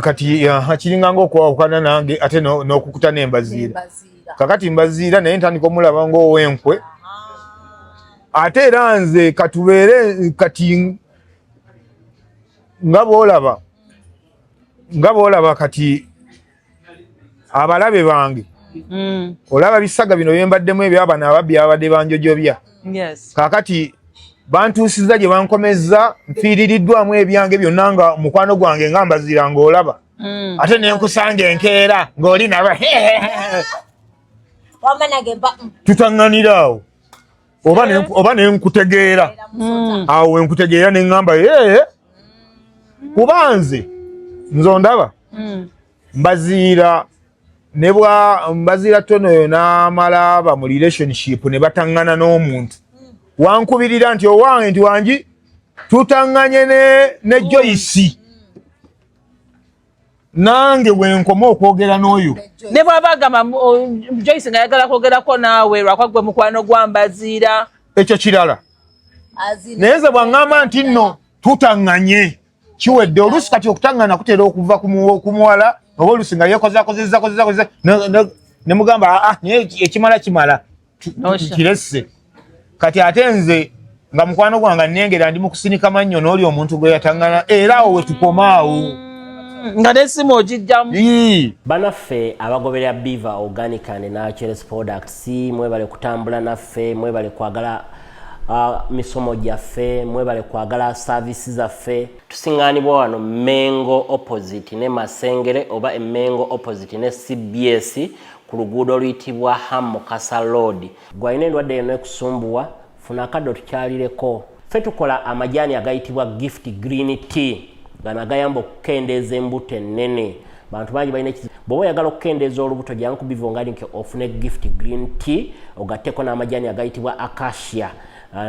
kati hakiringa ng'okwawukana nange ate n'okukuta n'embaziira. Kakati mbaziira naye ntandika omulaba ng'owenkwe. Ate era nze katubeere kati nga bw'olaba kati abalabe bange. Olaba bisaga bino bye mbaddemu ebyabano ababbi abadde banjojobya. Kakati bantuusizza gye bankomezza nfiiririddwamu ebyange byonna nga mukwano gwange nga mbaziira ng'olaba. Ate ne nkusanga enkeera ng'oli naba tutaŋŋanira awo oba ne nkutegeera awo we nkutegeera ne ŋŋamba kuba nze ondaba mbaziira ne bwa mbaziira tono yo n'amala ba mu relationship ne bataŋŋana n'omuntu wankubirira nti owange nti wangi tutaŋŋanye ne Joyce nange wenkoma okwogera n'oyo ne bw'abagamba Joyce nga yagala kwogerako naawe lwakwagwe mukwano gwa mbaziira ekyo kirala naye nze bwaŋŋamba nti nno tutaŋŋanye kiwedde oluusi kati okutaŋŋana kutera okuva ku muwala oba oluusi nga yekozakozeza ne mugamba naye ekimala kimala kiresse kati ate nze nga mukwano gwange nnengera ndi mu kusinika mannyo n'oli omuntu gwe yataŋŋana era awo we tukomaawo nga n'essimu ogijjamu. Banaffe abagoberera Biva Organic and Naturals Products mwebale kutambula naffe, mwebale kwagala misomo gyaffe, mwebale kwagala services zaffe. Tusiŋŋaanibwa wano Mengo opposite ne Masengere oba Mengo opposite ne CBS ku luguudo oluyitibwa Hamukasa Road. Gwalina endwadde eno ekusumbuwa funa akaddo tukyalireko. Ffe tukola amajaani agayitibwa Gift Green Tea gano agayamba okukendeeza embuto ennene. Bantu bangi balina ekizibu. Bw'oba oyagala okukendeeza olubuto jjangu ku Biva Organic ofune Gift Green Tea ogatteko n'amajaani agayitibwa Acacia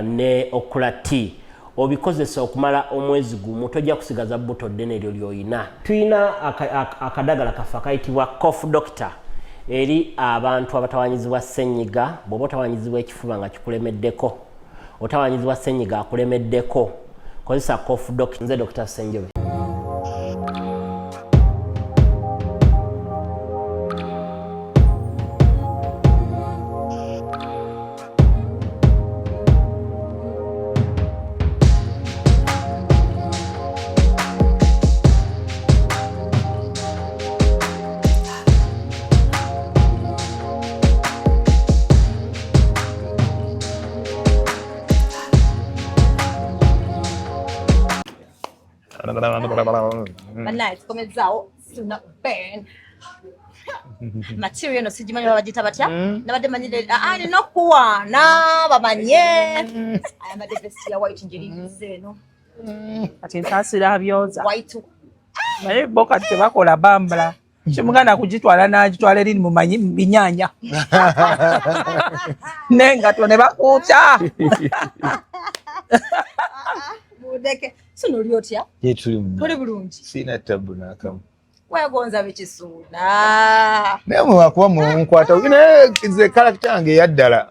ne Okra Tea. Obikozesa okumala omwezi gumu tojja kusigaza bbuto ddene eryo ly'oyina. Tuyina akadagala kaffe akayitibwa Cough Doctor eri abantu abatawanyizibwa ssenyiga. Bw'oba otawanyizibwa ekifuba nga kikulemeddeko, otawanyizibwa ssenyiga akulemeddeko, kozesa Cough Doctor. Nze Dr. Ssenjobe. Nice, komezao suna burn. Material no sijimanyi babagita batya nabadde manyire no kuwa na babanye ayambadde vesti ya white njirize no kati ntasira abyoza white naye boka tebakola bambala kimuganda kugitwala n'agitwala eri mu binyanya nengato ne bakuuta budeke sino lyotya tuli bulungi sina tabu nakamu wegonza bikisuuna naye mwakuba munkwata nze karakita yange yaddala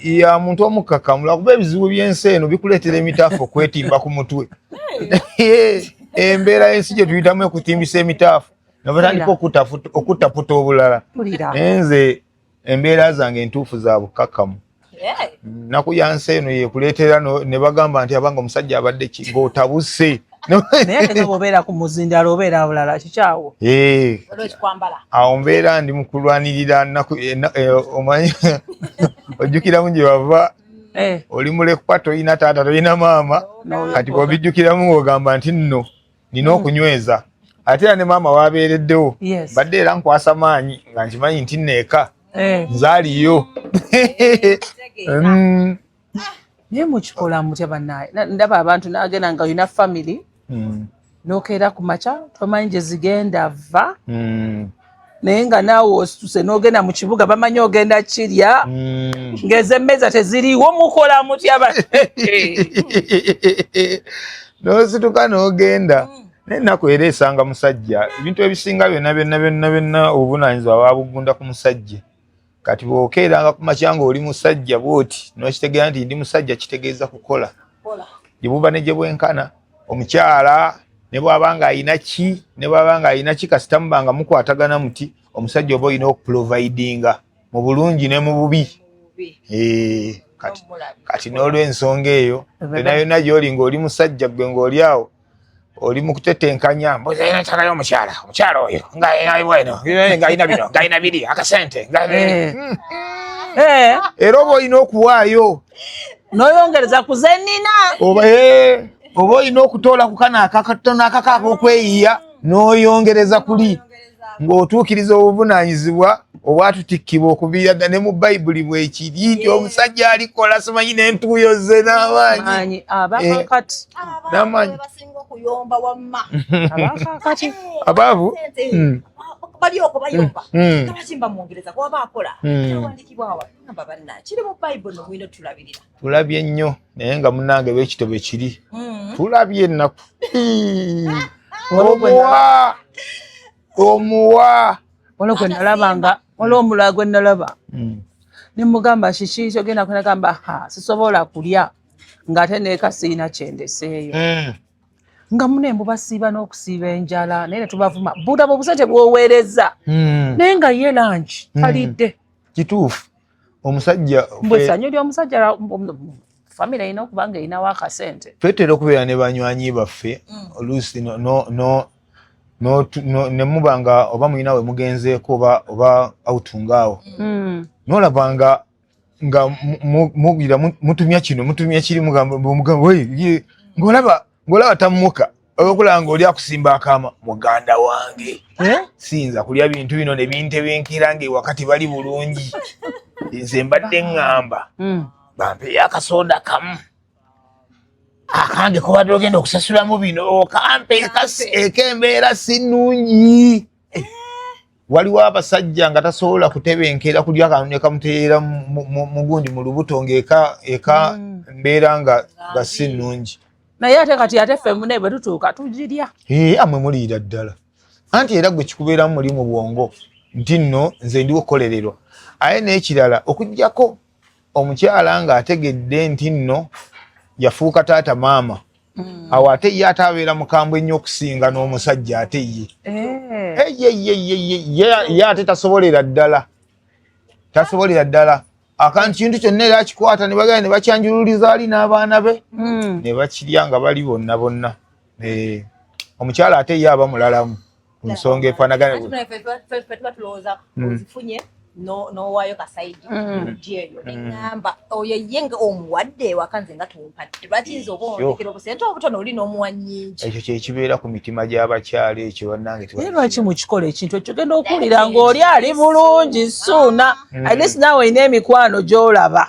ya muntu omukakamu lwakuba ebizibu by'ensi eno bikuleetera emitaafu okwetimba ku mutwe embeera y'ensi gye tuyitamu ekutimbisa emitaafu nabatandika okutaputa obulala naye nze embeera zange entuufu za bukakamu naku yansi eno yekuleetera ne bagamba nti abanga omusajja abadde ng'otabuse naye tega bobeera ku muzindalo obeera bulala kikyawo awo mbeera ndi mu kulwanirira omanyi ojjukiramu gye bava oli mulekwa toyina taata toyina maama kati bw'obijjukiramu ng'ogamba nti nno nina okunyweza ate era ne maama waabeereddewo badde era nkwasa maanyi nga nkimanyi nti nneeka nzaaliyo naye mukikola mutya bannaye ndaba abantu nagenda nga olina family nokeera ku makya tomanyi gye zigenda va naye nga naawe osituse n'ogenda mu kibuga bamanyi ogenda kirya ng'ezemmeeza teziriiwo mukola mutya n'osituka n'ogenda naye ennaku era esanga musajja ebintu ebisinga byonna obuvunaanyizibwa babugunda ku musajja kati bw'okeeranga ku makya ng'oli musajja bw'oti n'okitegeera nti ndi musajja kitegeeza kukola gye buba ne gye bwenkana omukyala ne bwabanga ayina ki ne bwabanga ayina ki kasita mubanga mukwatagana muti omusajja oba olina okuprovidinga mu bulungi ne mu bubi. Kati n'olw'ensonga eyo yonna yonna gy'oli ng'oli musajja gwe ng'oli awo oli mu kutetenkanya mbuzi ayina ttakayo omukyala oyo ng'ayina bino ng'ayina biri akasente era oba olina okuwaayo n'oyongereza ku ze nnina oba olina okutoola ku kana akakatono akakaaka okweyiya n'oyongereza kuli ng'otuukiriza obuvunaanyizibwa obwatutikkibwa okuviira dda ne mu bayibuli bwekiri nti omusajja alikola simanyi n'entuuyo ze n'amaanyi abakakati n'amaanyi basinga okuyomba wamma abakakati abaavu balyoko bayomba tabakimba mwongereza kuba akola kyawandikibwa awa ngamba banna kiri mu bayibuli nomwina tulabirira tulabye nnyo naye nga munnange b'ekitobe kiri tulabye ennaku omuwa waliwo gwe nalabanga waliwo omulala gwe nalaba ne mugamba kiki kyogenda kunagamba sisobola kulya ng'ate neeka siina kyendeseeyo nga munembu basiiba n'okusiiba enjala naye ne tubavuma buda bwobusente bw'oweereza naye nga ye lanki talidde kituufu omusajja mbwesanyo ly'omusajja famire erina okuba nga erinawo akasente twetera okubeera ne banywanyi baffe oluusi ne muba nga oba mulina we mugenzeeko oba awutungaawo n'olabanga nga mugira mutumya kino mutumya kiri mugamba ng'olaba tammuka olwokulaba ng'oli akusimba akaama muganda wange siyinza kulya bintu bino ne bintebenkera ng'ewakati bali bulungi nze mbadde ŋŋamba bampeeyo akasoda kamu akange kobadde ogenda okusasulamu bino kampe ekembeera si nnungi waliwo abasajja nga tasobola kutebenkera kulya akantu ne kamuteera mugundi mu lubuto ng'eka mbeera nga si nnungi naye ate kati ate ffe mune bwe tutuuka tugirya amwe muliira ddala anti era gwe kikubeeramu muli mu bwongo nti nno nze ndi okukolererwa aye n'ekirala okuggyako omukyala ng'ategedde nti nno yafuuka taata maama awo ate ye ate abeera mukambwe ennyo okusinga n'omusajja ate ye ate tasobolera ddala akantu kintu kyonna era akikwata ne bagenda ne bakyanjululiza ali n'abaana be ne bakirya nga bali bonna omukyala ate ye aba mulalamu ku nsonga efaanagana tuba tulowooza ozifunye n'owaayo kasaidi eyo neŋŋamba oyo ye nga omuwadde ewaka nze nga tumpadde lwakiyinza oba ondekera obusente obutono oli n'omuwa nnyingi ekyo kyekibeera ku mitima gy'abakyala ekyo bannange naye lwaki mukikola ekintu ekyo genda okuwulira ng'oli ali bulungi suuna alesi naawe olina emikwano gy'olaba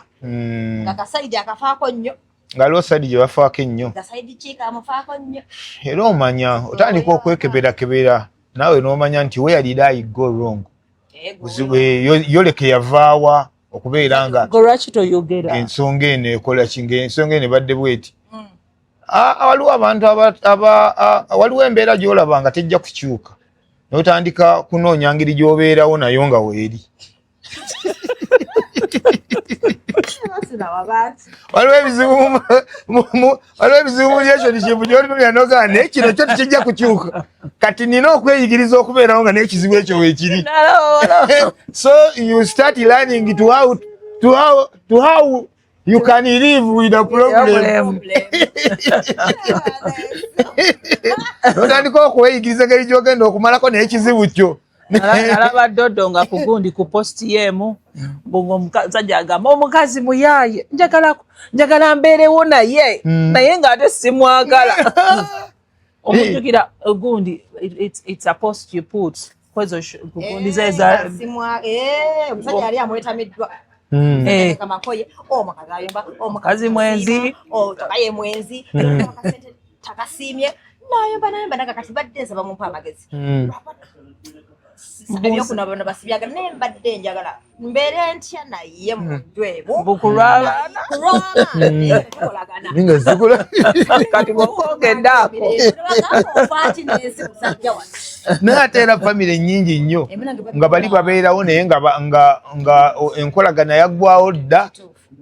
nga kasaidi akafaako nnyo nga loosaidi gye bafaako ennyo kasaidi kiika amufaako nnyo era omanya otandika okwekeberakebera naawe n'omanya nti where did I go wrong yoleke yavaawa okubeera nga lwaki toyogera ensonga eno ekola kinga ensonga eno ebadde bweti waliwo abantu waliwo embeera gy'olaba nga tejja kukyuka n'otandika kunoonya ngeri gy'obeerawo nayo nga weeri waliwo ebizibu muli ekyo nikivu gyolitumya nogaa naye kino kyo tikijja kukyuka kati nina okweyigiriza okubeerawo nga n'ekizibu ekyo weekiri so you start learning to how you can live with a problem otandika okweyigiriza engeri gy'ogenda okumalako n'ekizibu kyo alaba Dodo nga ku gundi ku posti yemu omusajja agamba omukazi muyaaye njagala mbeerewo naye ng'ate simwagala omujjukira gundi it's a post you put kwezo gundi zeza omusajja yali amwetamiddwa kamakoye omukazi mwenzi tokaye mwenzi takasiimye nayomba nakakati badde nsaba mumpa amagezi ebyokunabona basibyaga naye mbadde njagala mbeere ntya naye mundwebu bukulwalana kati bwokogedde ako naye ate era famire nnyingi nnyo nga bali babeerawo naye nga enkolagana yaggwawo dda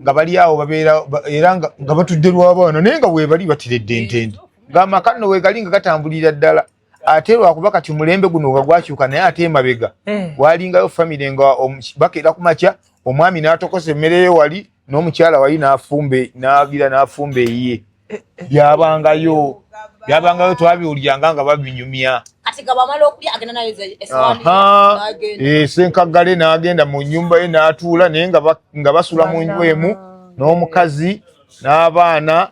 nga bali awo babeera era nga batudde lw'abaana naye nga weebali batiredde entende ng'amaka nno weegalinga gatambulira ddala ate lwakuba kati mulembe guno nga gwakyuka naye ate emabega waalingayo famire nga bakeera ku makya omwami n'atokosa emmere ye wali n'omukyala wali n'agira n'afumba eyiye byabangayo twabiwulyanga nga babinyumya Senkagale n'agenda mu nnyumba ye n'atuula naye nga basula mu nju emu n'omukazi n'abaana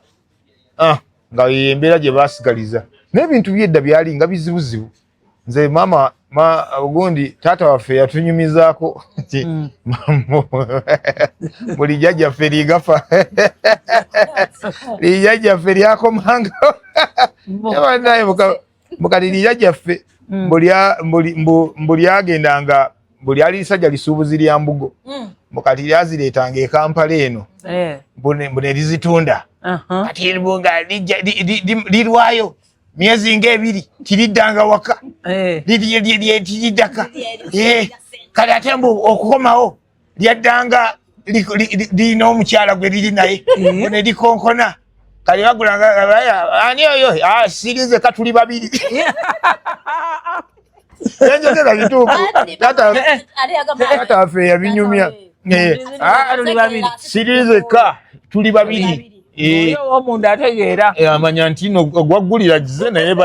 nga embeera gye baasigaliza n'ebintu byedda byalinga bizibuzibu nze mama ogundi taata waffe yatunyumizaako buli jjajjaffe ligafa lijjajjaffe lyakomanga naye mukati lijjajjaffe mbuli agendanga buli ali lisajja lisuubuzi lya mbugo mukati lyazireetanga e Kampala eno bune lizitunda kati nga lirwayo myezi ng'ebiri tiriddanga waka tiriddaka kale ate mbu okukomawo lyaddanga lirina omukyala gwe liri naye ne likonkona kale bagulanga ani oyo sirize ka tuli babiri enjogera bituufu taata waffe yabinyumya sirize ka tuli babiri omuntu ategeera amanya nti no gwaggulira agize naye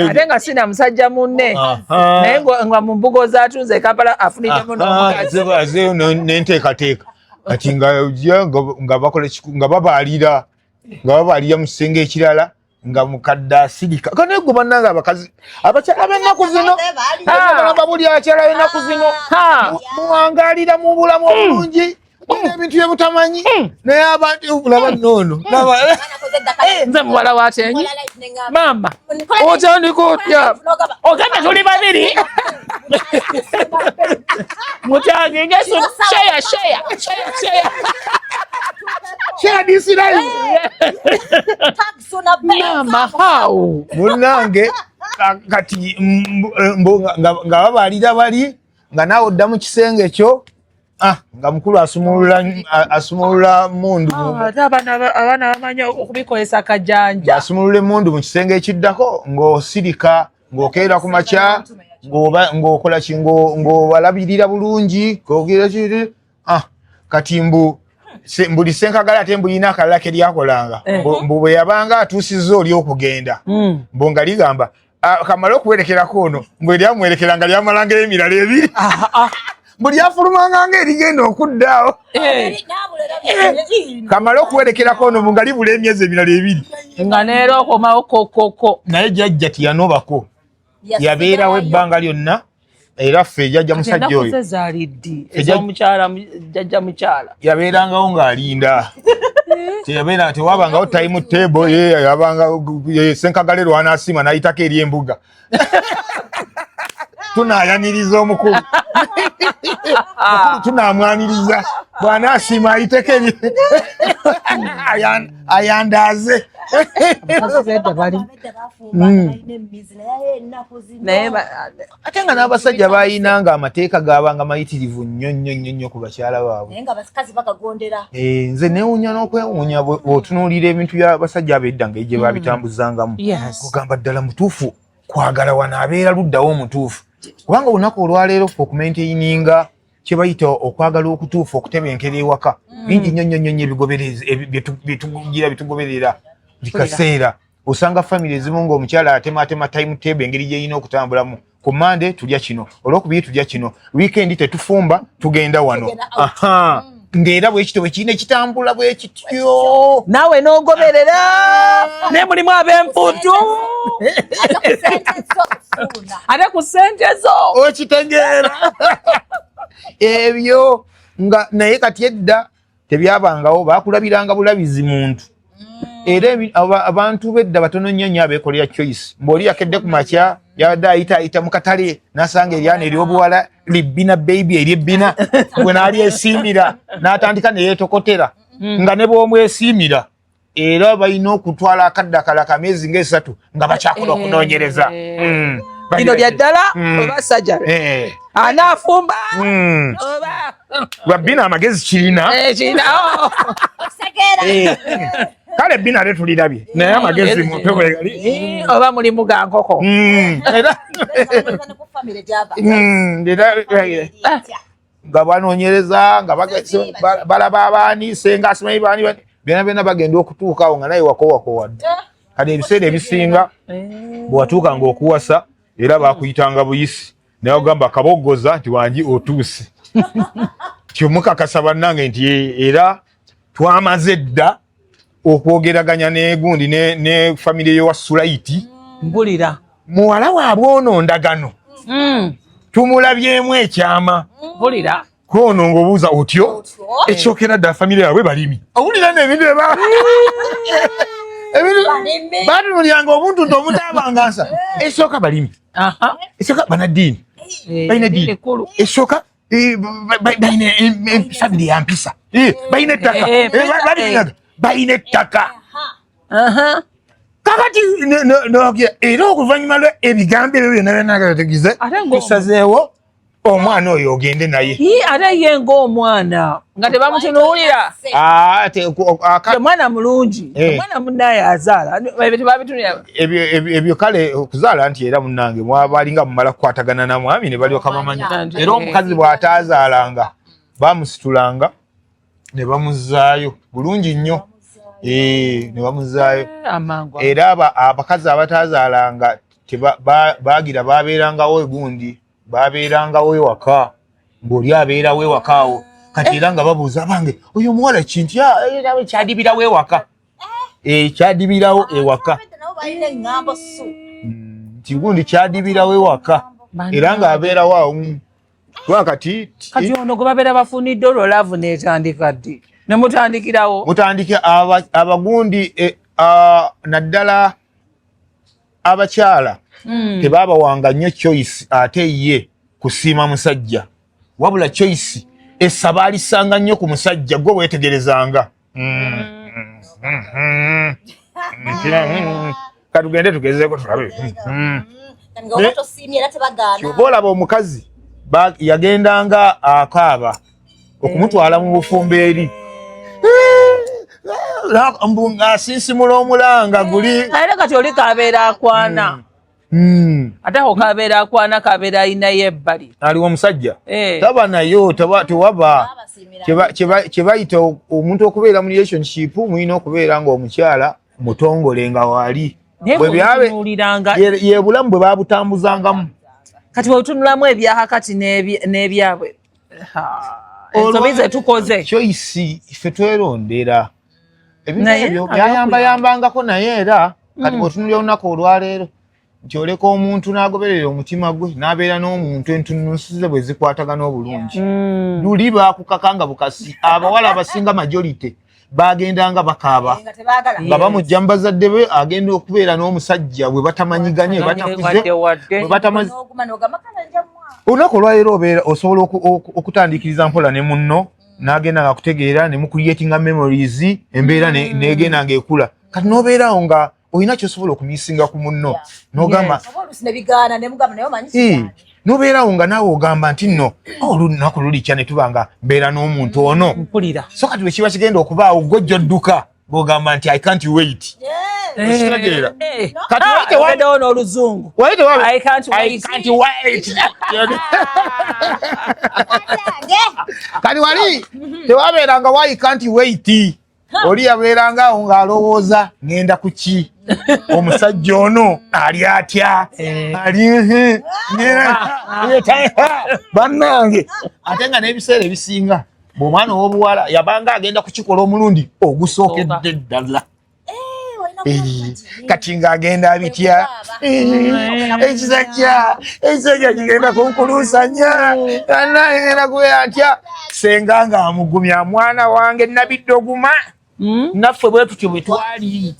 ate nga sina musajja munne naye nga mu mbugo zaatunze Kampala afuniddemu n'omukazi nenteekateeka kati nga babaalira mu kisenge ekirala nga mukadde asirika kanaye gwe bannanga abakazi abakyala b'ennaku zino babuli abakyala b'ennaku zino muwangaalira mu bulamu obulungi ebintu bye mutamanyi naye abantu laba noono nze muwala watenyi mama otandika otya ogenda tuli babiri mutange ngeso share this life mama how munange kati nga babaalira bali nga naawe odda mu kisenge kyo nga mukulu asumulula mundu abaana bamanya okubikozesa kajanja asumulula emundu mu kisenge ekiddako ng'osirika ng'okeera ku makya ng'okola ki ng'obalabirira bulungi kati mbuli Senkagala ate mbulina akalala ke lyakolanga mbu bwe yabanga atuusizza oli okugenda mbu nga ligamba kamala okuwerekerako ono mbwe lyamwerekera nga lyamalanga emirala ebiri buli afulumanga ng'erigenda okuddaawo kamala okuwerekerako ono nga libula emyezi emirala ebiri nga neera okomawo kokoko naye jjajja tiyanobako yabeerawo ebbanga lyonna era ffe jjajja musajja oyo jjajja mukyala yabeerangawo ng'alinda tewabangawo time table yabanga Senkagala lwanaasiima n'ayitako eri embuga tunayaniriza omukulu tunamwaniriza bw'anaasiima ayiteko eri ayandaaze ate nga n'abasajja bayinanga amateeka gaabanga mayitirivu nnyo ku bakyala baabwe nze neewuunya n'okwewuunya bw'otunuulira ebintu by'abasajja ab'edda nga gye babitambuzangamu kugamba ddala mutuufu kwagala wano abeera luddawo omutuufu kubanga olunaku olwaleero okumaintaininga kye bayita okwagala okutuufu okutebenkera ewaka bingi nnyo bitugoberera buli kaseera osanga famire ezimu ng'omukyala atematema time table engeri gyeyina okutambulamu ku Monday tulya kino olwokubiri tulya kino weekend tetufumba tugenda wano ng'era bwekityo bwekirina ekitambula bwekityo naawe n'ogoberera ne mulimu ab'emputu ate ku ssente zo okitegeera ebyo nga naye kati edda tebyabangawo baakulabiranga bulabizi muntu era abantu b'edda batono nnyo abeekolera choice mb'oli yakedde ku makya yabadde ayita mu katale n'asanga eryana ery'obuwala libbina baby eryebbina bwe naali esiimira n'atandika ne yeetokotera nga ne bw'omwesiimira era balina okutwala akadde akalala kameezi ng'esatu nga bakyakola okunoonyereza bino lya ddala oba sajja anaafumba lwabbina amagezi kirina kale binale tulirabye naye amagezi muto bwegali oba mulimu ga nkoko nga banoonyereza nga balaba abaani senga asimanyi baani byonna bagenda okutuukawo nga naye wakowakowadde kale ebiseera ebisinga bwewatuuka nga okuwasa era bakuyitanga buyisi naye ogamba kaboggoza nti wangi otuuse kyomukakasa bannange nti era twamaze dda okwogeraganya n'egundi ne famire y'owa Sulaiti mbulira muwala waabwe ono ndagano tumulabyemu ekyama mbulira kono ng'obuuza otyo ekyokera dda famire yaabwe balimi owulira n'ebintu batunulyanga obuntu nti omuntu abangansa esooka balimi esooka banaddiini balina eddiini esooka balina famire ya mpisa balina ettaka balina ettaka kakati era okuvannyuma lwe ebigambo ebyo byonna byonagategize tusazeewo omwana oyo ogende naye ate ye ng'omwana nga tebamutunuulira mwana mulungi omwana munnaye azaala tebabitunira ebyo kale okuzaala nti era munnange mwabalinga mumala kukwatagana na mwami ne balyoka bamanya era omukazi bw'ataazaalanga bamusitulanga ne bamuzaayo bulungi nnyo ne bamuzaayo era abakazi abataazaalanga baagira babeerangawo egundi babeerangawo ewaka ng'oli abeerawo ewaka awo kati era nga babuuza bange oyo omuwala kintu kyadibirawo ewaka kyadibirawo ewaka nti gundi kyadibirawo ewaka era ng'abeerawo awo kati ono gwe babeera bafunidde olwo laavu n'etandika ddi ne mutandikirawo mutandike abagundi naddala abakyala tebabawanga nnyo choice ate ye kusiima musajja wabula choice essaba alisanga nnyo ku musajja gwe weetegerezanga katugende tugezeeko tulabe kyoba olaba omukazi yagendanga akaaba okumutwala mu bufumbo eri asinsimula omulanga guli era kati oli kabeera akwana ate ako kabeera akwana kabeera ayinayo ebbali aliwo omusajja taba nayo tewaba kyebayita omuntu okubeera mu relationship muyina okubeera nga omukyala mutongole nga waali ye bulamu bwe babutambuzangamu kati wetunulamu ebyakakati n'ebyabwe ensobi ze tukoze choice ife twerondera ebintu ebyo byayambayambangako naye era kati bwetunulya olunaku olwaleero nti oleka omuntu n'agoberera omutima gwe n'abeera n'omuntu entunusize bwe zikwatagana obulungi luli baakukakanga bukasi abawala abasinga majority bagendanga bakaaba nga bamujja mu bazadde be agenda okubeera n'omusajja bwe batamanyiganye batakuze olunaku olwaleero obeera osobola okutandikiriza mpola ne munno n'agenda nga kutegeera ne mucreatinga memories embeera n'egenda ng'ekula kati n'obeerawo nga olina kyosobola okumisinga ku munno n'ogamba n'obeerawo nga naawe ogamba nti nno olunaku lulikya ne tuba nga mbeera n'omuntu ono so kati bwe kiba kigenda okubaawo gojja odduka ng'ogamba nti I can't wait ekitegeera kati wadewo n'oluzungu I can't wait kati wali tewabeeranga wa I can't wait oli yabeerangawo ng'alowooza ngenda ku ki omusajja ono ali atya ali bannange ate nga n'ebiseera ebisinga bw'omwana ow'obuwala yabanga agenda kukikola omulundi ogusookedde ddala kati ng'agenda abitya ekisajja kigenda kunkuluusanya genda kubeera ntya senga ng'amugumya mwana wange nabiddoguma naffe bwe tutyo bwe twali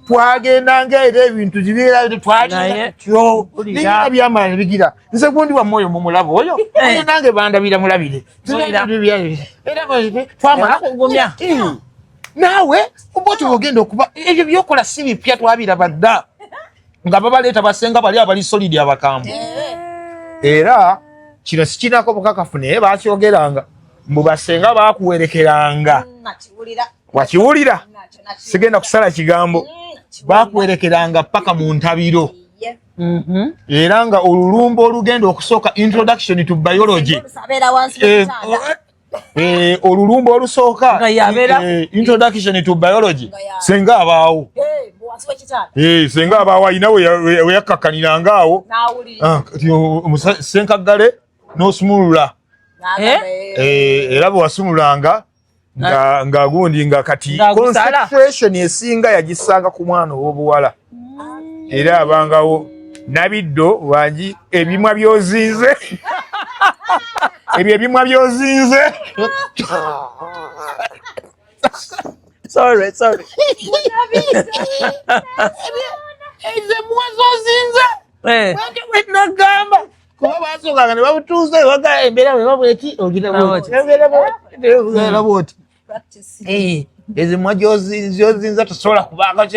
twagendanga era ebintu zibeera twalityo nina byamala ne bigira nze gundi wa mwoyo mumulaba oyo nange bandabira mulabire twamala kugumya naawe oba ogenda okuba ebyo byokola si bipya twabiraba dda nga babaleeta basenga bali abali solidi abakambwe era kino sikinako bukakafu naye bakyogeranga mbu basenga bakuwerekeranga wakiwulira sigenda kusala kigambo bakwerekeranga paka mu ntabiro era nga olulumba olugenda okusooka introduction to biology olulumba olusooka introduction to biology senga abaawo senga abaawo ayina we yakakkaniranga awo senkagale n'osumulula era bwe wasumulanga nga gundi nga kati concentration esinga yagisanga ku mwana ow'obuwala era abangawo nabiddo wangi ebimwa byozinze ebyo ebimwa byozinze sorry ezemwa zozinze wenagamba kuba basookanga ne babutuuza ewaga embeera webabweti ogirabwera bwoti ezimwa gyozinza tosobola kubanga anti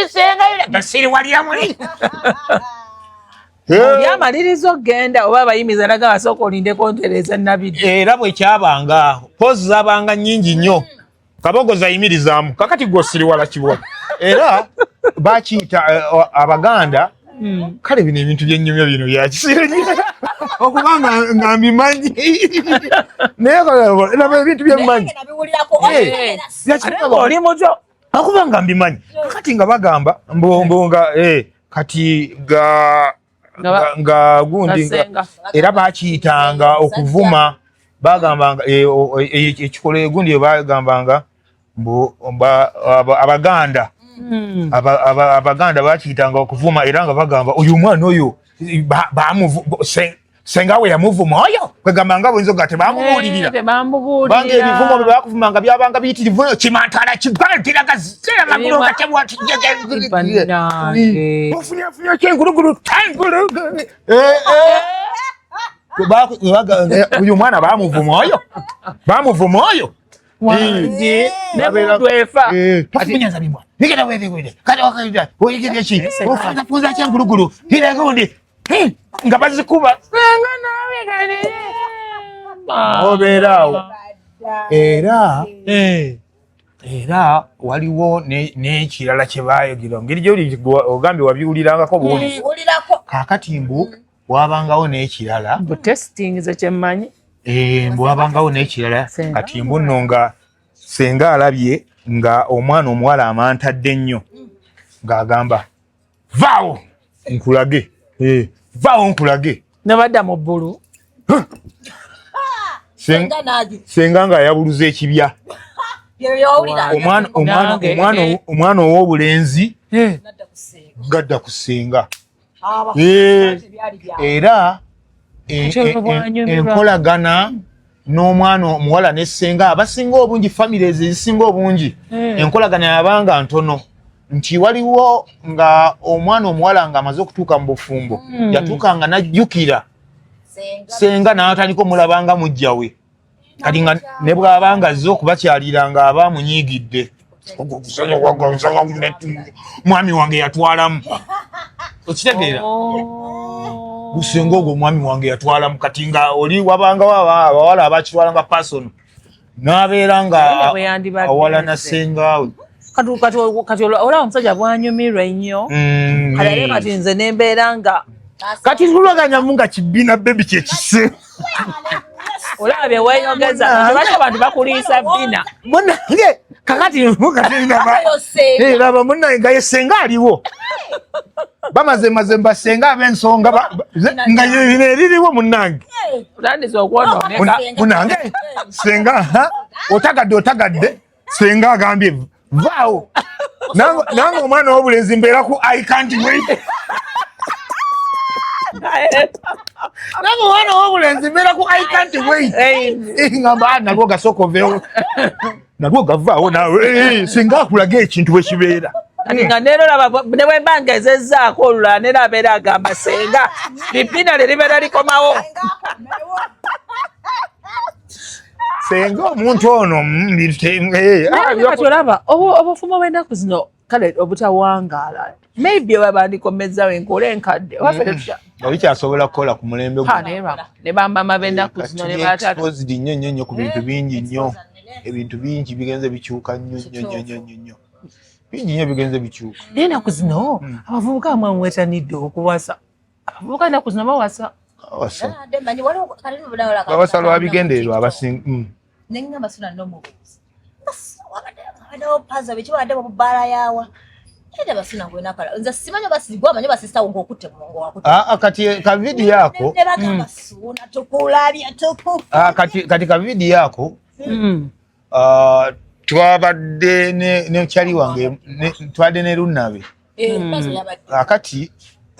senga gasiri waliamuli oli amaliriza okgenda oba abayimiza naga basooka olindeko ntereza nabidde era bwekyabanga pozi zabanga nnyingi nnyo kabogoza ayimirizaamu kakati gwosiri wala kibwa era bakiyita abaganda kale bino ebintu byennyumya bino byakisiri okubanga nga mbimanyi naye ebintu byemmanyi oli muto okuba nga mbimanyi kakati nga bagamba mbonga kati nga gundi era bakiyitanga okuvuma bagambanga ekikola gundi bagambanga abaganda bakiyitanga okuvuma era nga bagamba oyo omwana oyo senga we yamuvuma oyo kwegamba nga bwenzo gate bamubuulirira banga ebivumo bye bakuvumanga byabanga biyitirivu kimantala kigantiraga zera magulu ofunyafunya kyengulugulu oyo omwana bamuvuma oyo takumunyaza bimwa bigenda wewewere kati wakaida oyigirye ki ofunza kyengulugulu iragundi nga bazikuba senga nawe obeeraawo era waliwo n'ekirala kye baayogera ngeri gyoli ogambye wabiwulirangako buwulizi kaakati mbu wabangawo n'ekirala bwabangawo n'ekirala kati mbu nno nga senga alabye nga omwana omuwala amantadde nnyo ng'agamba vaawo nkulage vaawo nkulage nabadda mu bbulu senga nga yabuluza ekibya omwana ow'obulenzi gadda ku senga era enkolagana n'omwana omuwala ne senga abasinga obungi families ezisinga obungi enkolagana yabanga ntono nti waliwo nga omwana omuwala nga amaze okutuuka mu bufumbo yatuukanga najjukira senga n'atandika omulabanga mujjawe kati nga ne bw'abanga azze okubakyalira nga aba munyiigidde mwami wange yatwalamu okitegeera gusenga ogwo omwami wange yatwalamu kati nga oli wabangawo abawala abakitwalanga pasono n'abeera nga awala na sengaawe kati olaba omusajja bwanyumirwa nnyo kati nze nembeera nga kati tulagaanyamu nga kibiina bebi kyekise olaba bye weeyogeza lwaki abantu bakuliisa bina munange kakati laba munange nga yesenga aliwo bamaze basenga ab'ensonga nga eririwo munange otandise okwonooneka munange senga otagadde senga agambye vaawo nange omwana w'obulenzi mbeera ku I can't wait nange omwana w'obulenzi mbeera ku I can't wait ngamba nalwo gasooka oveewo nalwo gavaawo nawe singa akulaga ekintu bwe kibeera kati nga neero laba ne bwe mba ngezezzaako olulala neera abeera agamba senga bipina ne libeera likomawo senga omuntu ono kati olaba obufumo bw'ennaku zino kale obutawangaala maybe webandikomezzawo enkola enkadde obikyasobola kukola ku mulembe ne bambama b'ennaku zino ne nnyo ku bintu bingi nnyo ebintu bingi bigenze bikyuka nnyo. Bingi nnyo bigenze bikyuka. Naye ennaku zino abavubuka mwamwetanidde okuwasa. Abavubuka ennaku zino bawasa. Bawasa lwabigendererwa abasinga. Nengamba suna n'omubuuzi. Wabaddewo paza bekiwadde mu bbaala yaawa. Era basuna ngwenakala. Nze simanyi basigwa manyi basista ng'okutte mungo wakutte. Kati ka video yako. Ne bagamba suna tukulabya tuku. Kati ka video yako. Twabadde ne kyali wange twadde ne Runnabe. Pazo yabadde. Kati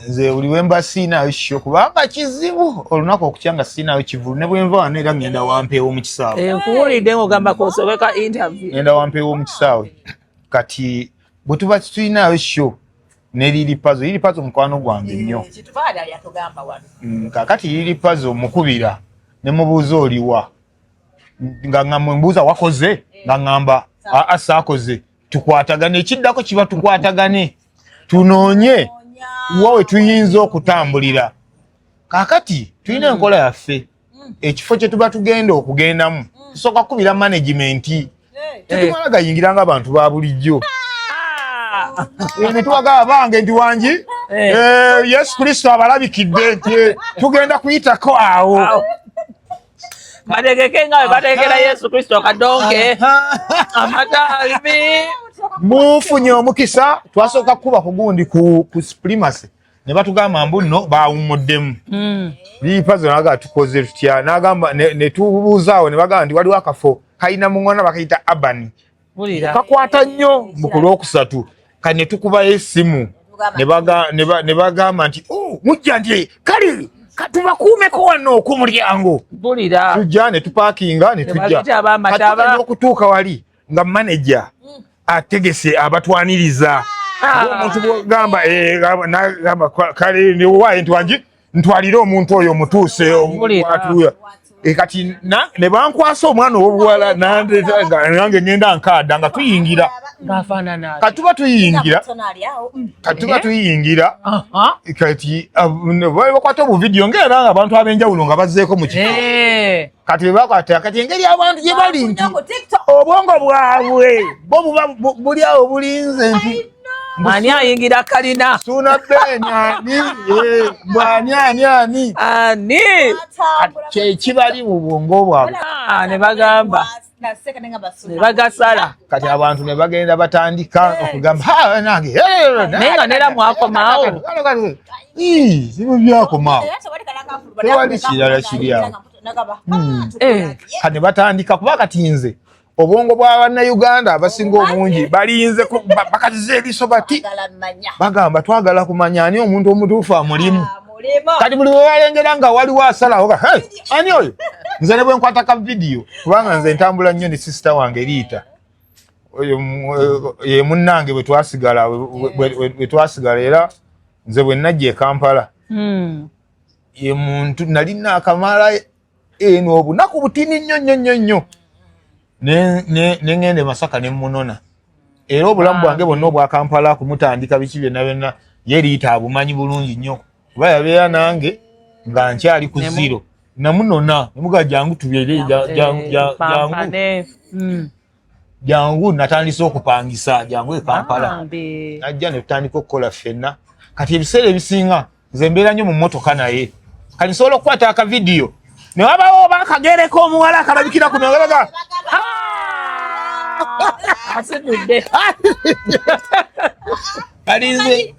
nze buli wemba siinayo kyo kubanga kizibu olunaku okukyanga siinayo kivulu ne bwe nva wano era ngenda wampeewo mu kisaawe. Nkuwulidde ng'ogamba k'osobeka interview. Ngenda wampeewo mu kisaawe. Kati bwe tuba tulinayo kyo ne Lili Pazo mukwano gwange nnyo. Kitufaada yatugamba wano. Kakati Lili Pazo mukubira ne mubuuza oliwa. Nga ngamwe mbuuza wakoze nga ngamba saakoze. Tukwatagane ekiddako kiba tukwatagane. Tunoonye wawe tuyinza okutambulira. Kakati tulina enkola yaffe. Ekifo kye tuba tugenda okugendamu. Tusooka kubira management. Tetumala gayingira ng'abantu ba bulijjo. Ne tuwagala bange ndi wangi. Yesu Kristo abalabikidde nti tugenda kuyitako awo. Bategeke nga bategekera Yesu Kristo kadonge. Amataalibi. Mufunye omukisa twasooka kuba kugundi ku Supremacy ne batugamba mbu nno baawumuddemu. Lili Pazo naga tukoze tutya nagamba ne tubuuzaawo ne bagamba ndi waliwo akafo kalina muŋŋona bakayita Abani. Kakwata nnyo mu ku Lwokusatu kane tukuba essimu ne bagamba nti mujja nti kale tubakuumeko wano ku mulyango. Tujja ne tupaakinga ne tujja. Kati okutuuka wali nga manager ategese abatwaniriza. Omuntu gamba gamba kale ne waye ntwalira omuntu oyo mutuuse atuya. Kati ne bankwasa omwana ow'obuwala nange ngenda nkaada nga tuyingira. Katuba tuyingira. Kati bakwata obuvidiyo ng'era ng'abantu ab'enjawulo nga bazzeeko mu kifo. Kati bakwata kati engeri abantu gye bali nti obwongo bwabwe bo buba buli awo bulinze nti ani ayingira kalina suna benyani bwani kibali mu bwongo bwabwe. Ne bagamba ne bagasala. Kati abantu ne bagenda batandika okugamba nange naye nga nera mwakomaawo. Sibu byakomaawo tewali kirala kiri awo. Kati batandika kuba kati nze obwongo bwa bannayuganda abasinga obungi balinze bakaziza ebiso bati bagamba twagala kumanya ani omuntu omutuufu amulimu. Kati buli we balengera nga waliwo asalawo ani oyo nze ne bwe nkwata ka vidiyo kubanga nze ntambula nnyo ne sisita wange Liita ye munnange bwe twasigala era nze bwe najja e Kampala ye muntu nali naakamala eno obunaku butini nnyo ne ngende Masaka ne munona era obulamu bwange bwonna obwa Kampala kumutandika biki byonna byonna ye Liita abumanyi bulungi nnyo kuba yabeera nange nga nkyali ku zero namunona nemuga jangu tubyere jangu natandise okupangisa jangu e Kampala najja ne tutandika okukola ffenna. Kati ebiseera ebisinga nze mbeera nnyo mu mmotoka naye kati nsobola okukwata aka vidiyo ne wabawo bakagereko omuwala akalabikira ku nogeraga asidudde kalinze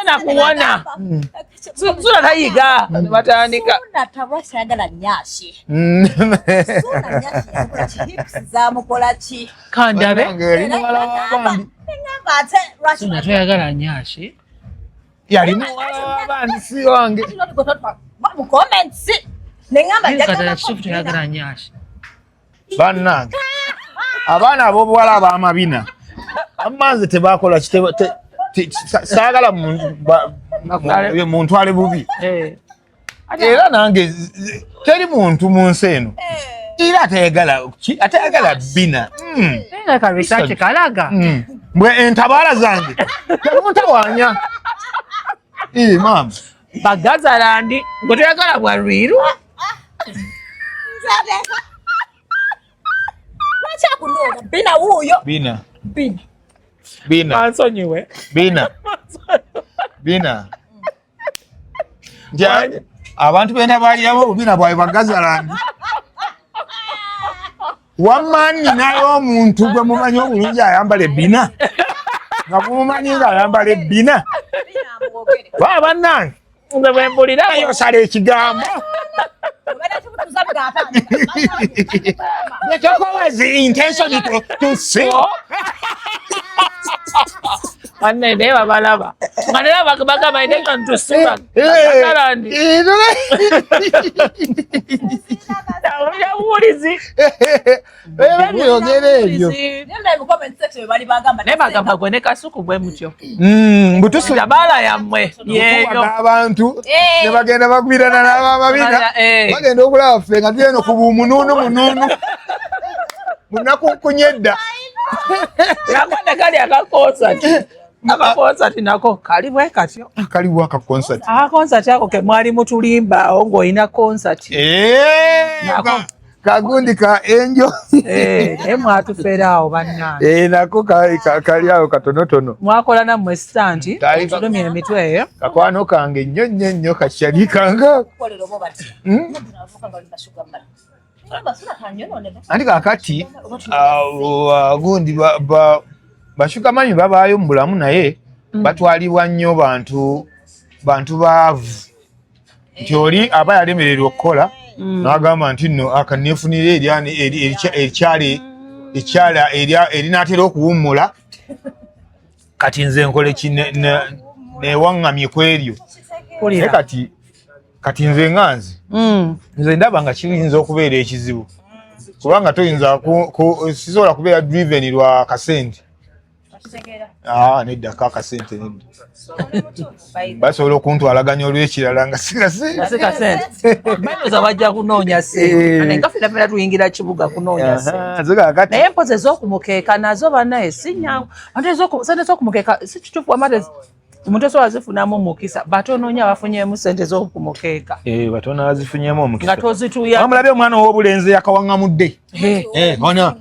nakuwona sula tayiga batandika natabasagala nyashi zamukola ki kandabe suna toyagala nyashi yali muwala w'abaana si wange mu comments nengamba toyagala nyashi bannange abaana ab'obuwala ab'amabina amanzi tebakola saagala muntwale bubi era nange teri muntu mu nsi eno era atayagala bina mbwe entabaala zange temuntawanya mama bagazalandi gwe toyagala bwa lwiru kya kunona bina wuyo bina ansonyiwe bina ja abantu benda bali abo bina bwaye bagazalandi wamani nayo omuntu gwe mumanyi obulungi ayambale bina nga mumanyi nga ayambale bina baba nange nga bwembulira ayo sale ekigambo the talk was the intention to sing anne ne babalaba nga ne bagamba intention to sing kalandi ya wulizi byogere ebyo ne bagamba gwe ne kasuku bwe mutyo butusu jabala yammwe yeyo abantu ne bagenda bagwirana n'abamabina bagenda okulaba ffe nga tuyeno ku bumununu munakunkunyedda yakwata kali akakonsati nako kali bwe katyo kaliwo akakonsati akakonsati ako ke mwali mutulimbawo ng'olina konsati nako kagundi ka enjo naye mwatufeeraawo bannange nako kali awo katonotono mwakola nammwe sitanti tulumya emitwe eyo kakwano kange nnyo kakyali kanga anti kakati gundi bashukamanyi babaayo mu bulamu naye batwalibwa nnyo bantu baavu nti oli aba yalemererwa okukola n'agamba nti nno akaneefunira ekyala erinaatera okuwummula kati nze nkole newaŋŋamye ku eryo naye kati nze nga nze ndaba nga kiyinza okubeera ekizibu kubanga toyinza sisobola kubeera driven lwa kasente nedda kakasente nedda basobola okuntwalaganya olw'ekirala nga sikasente banoza bajja kunoonya sente nga fena tuyingira kibuga kunoonya sente naye mpozi ez'okumukeeka nazo bannaye si nyangu sente z'okumukeeka si kituufu amate omuntu osobola zifunamu mukisa batonoonya bafunyemu sente z'okumukeeka batono bazifunyemu omukisa nga tozituya amulabye omwana ow'obulenzi yakawaŋŋamudde ona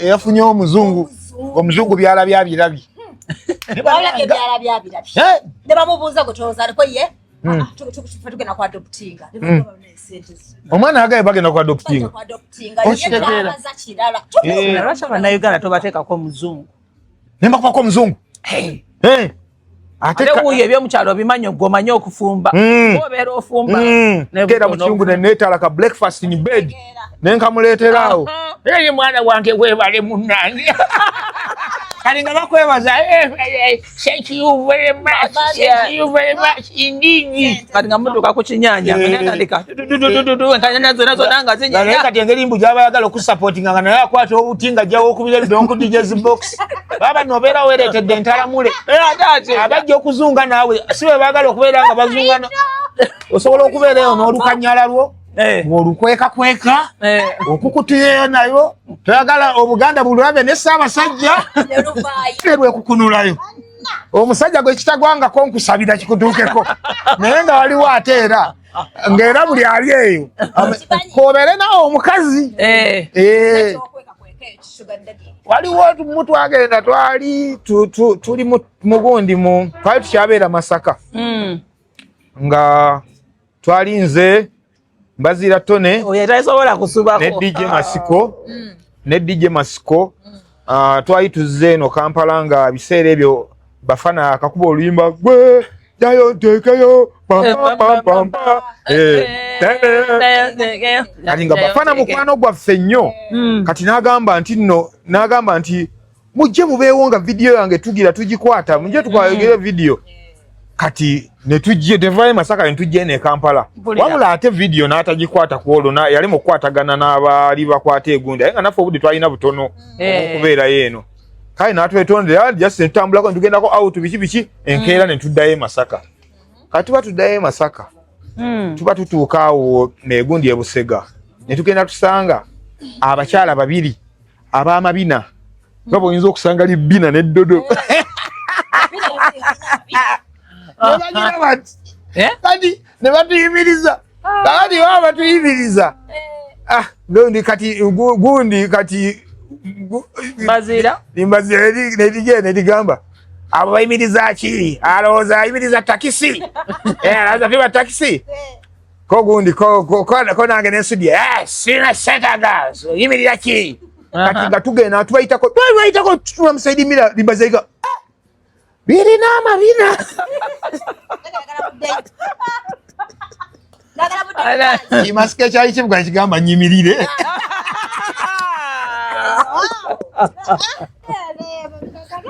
eyafunye omuzungu byalabye abirabye ne bamubuuza gwe tolowooza ye tugenda ku adoptinga omwana agaye bagenda ku adoptinga lwaki abannayuganda tobateekako omuzungu nembakubako omuzungu ate wuuyo ebyomukyalo obimanyi ogwomanyi okufumba obeera ofumba keera mu kiyungu neneetala ka breakfast in bed nenkamuleeteraawo eri mwana wange webale munnange kali nga bakwebaza thank you very much indeed kati nga mutuuka ku kinyanja netandika enkanyanya zonna zonna nga naye kati engeri mbu gyaba yagala okusupportinga nga naye akwata obuti nga ajja okubira ebidonku digezi box baba nobeera weeretedde entalamule abajja okuzunga naawe si bwe baagala okubeera nga bazunga osobola okubeera eyo n'olukanyala lwo ng'olukwekakweka okukutuyeyo nayo toyagala obuganda bulwabe ne Ssaabasajja lwekukunulayo omusajja gwe kitagwangako nkusabira kikutuukeko naye nga waliwo ate era ng'era buli ali eyo koobere nawe omukazi waliwo mutwagenda tuli mugundi twali tukyabeera Masaka nga twali nze Mbazira Tone ne DJ Masiko twali tuzze eno Kampala nga biseera ebyo bafana akakuba oluyimba gwe jayo ntekeyo kati nga bafana mukwano gwaffe nnyo kati n'agamba nti mujje mubeewo nga vidiyo yange tugira tugikwata mujje tukwayogere vidiyo kati netujje tevaye Masaka netujje ne Kampala wabula ate video n'atagikwata ku olwo yali mu kukwatagana n'abali bakwata egundi aye nga naffe obudde twalina butono okubeera yeeno kale n'atwetondera just netutambulako netugendako out biki enkeera netuddayo Masaka kati tuba tuddayo Masaka tuba tutuuka awo negundi e Busega netugenda tusanga abakyala babiri ab'amabina nga boyinza okusanga libbina n'eddodo kati ne batuyimiriza kakati baba batuyimiriza gundi kati Bazira neligamba abo bayimiriza ki alowooza ayimiriza takisi alowooza fiba takisi ko gundi ko nange nensudya sina setaga yimirira ki kati nga tugenda tubayitako tutula musaidi mira limbazaiga birina amabina kimasike kyali kivuga kigamba nyimirire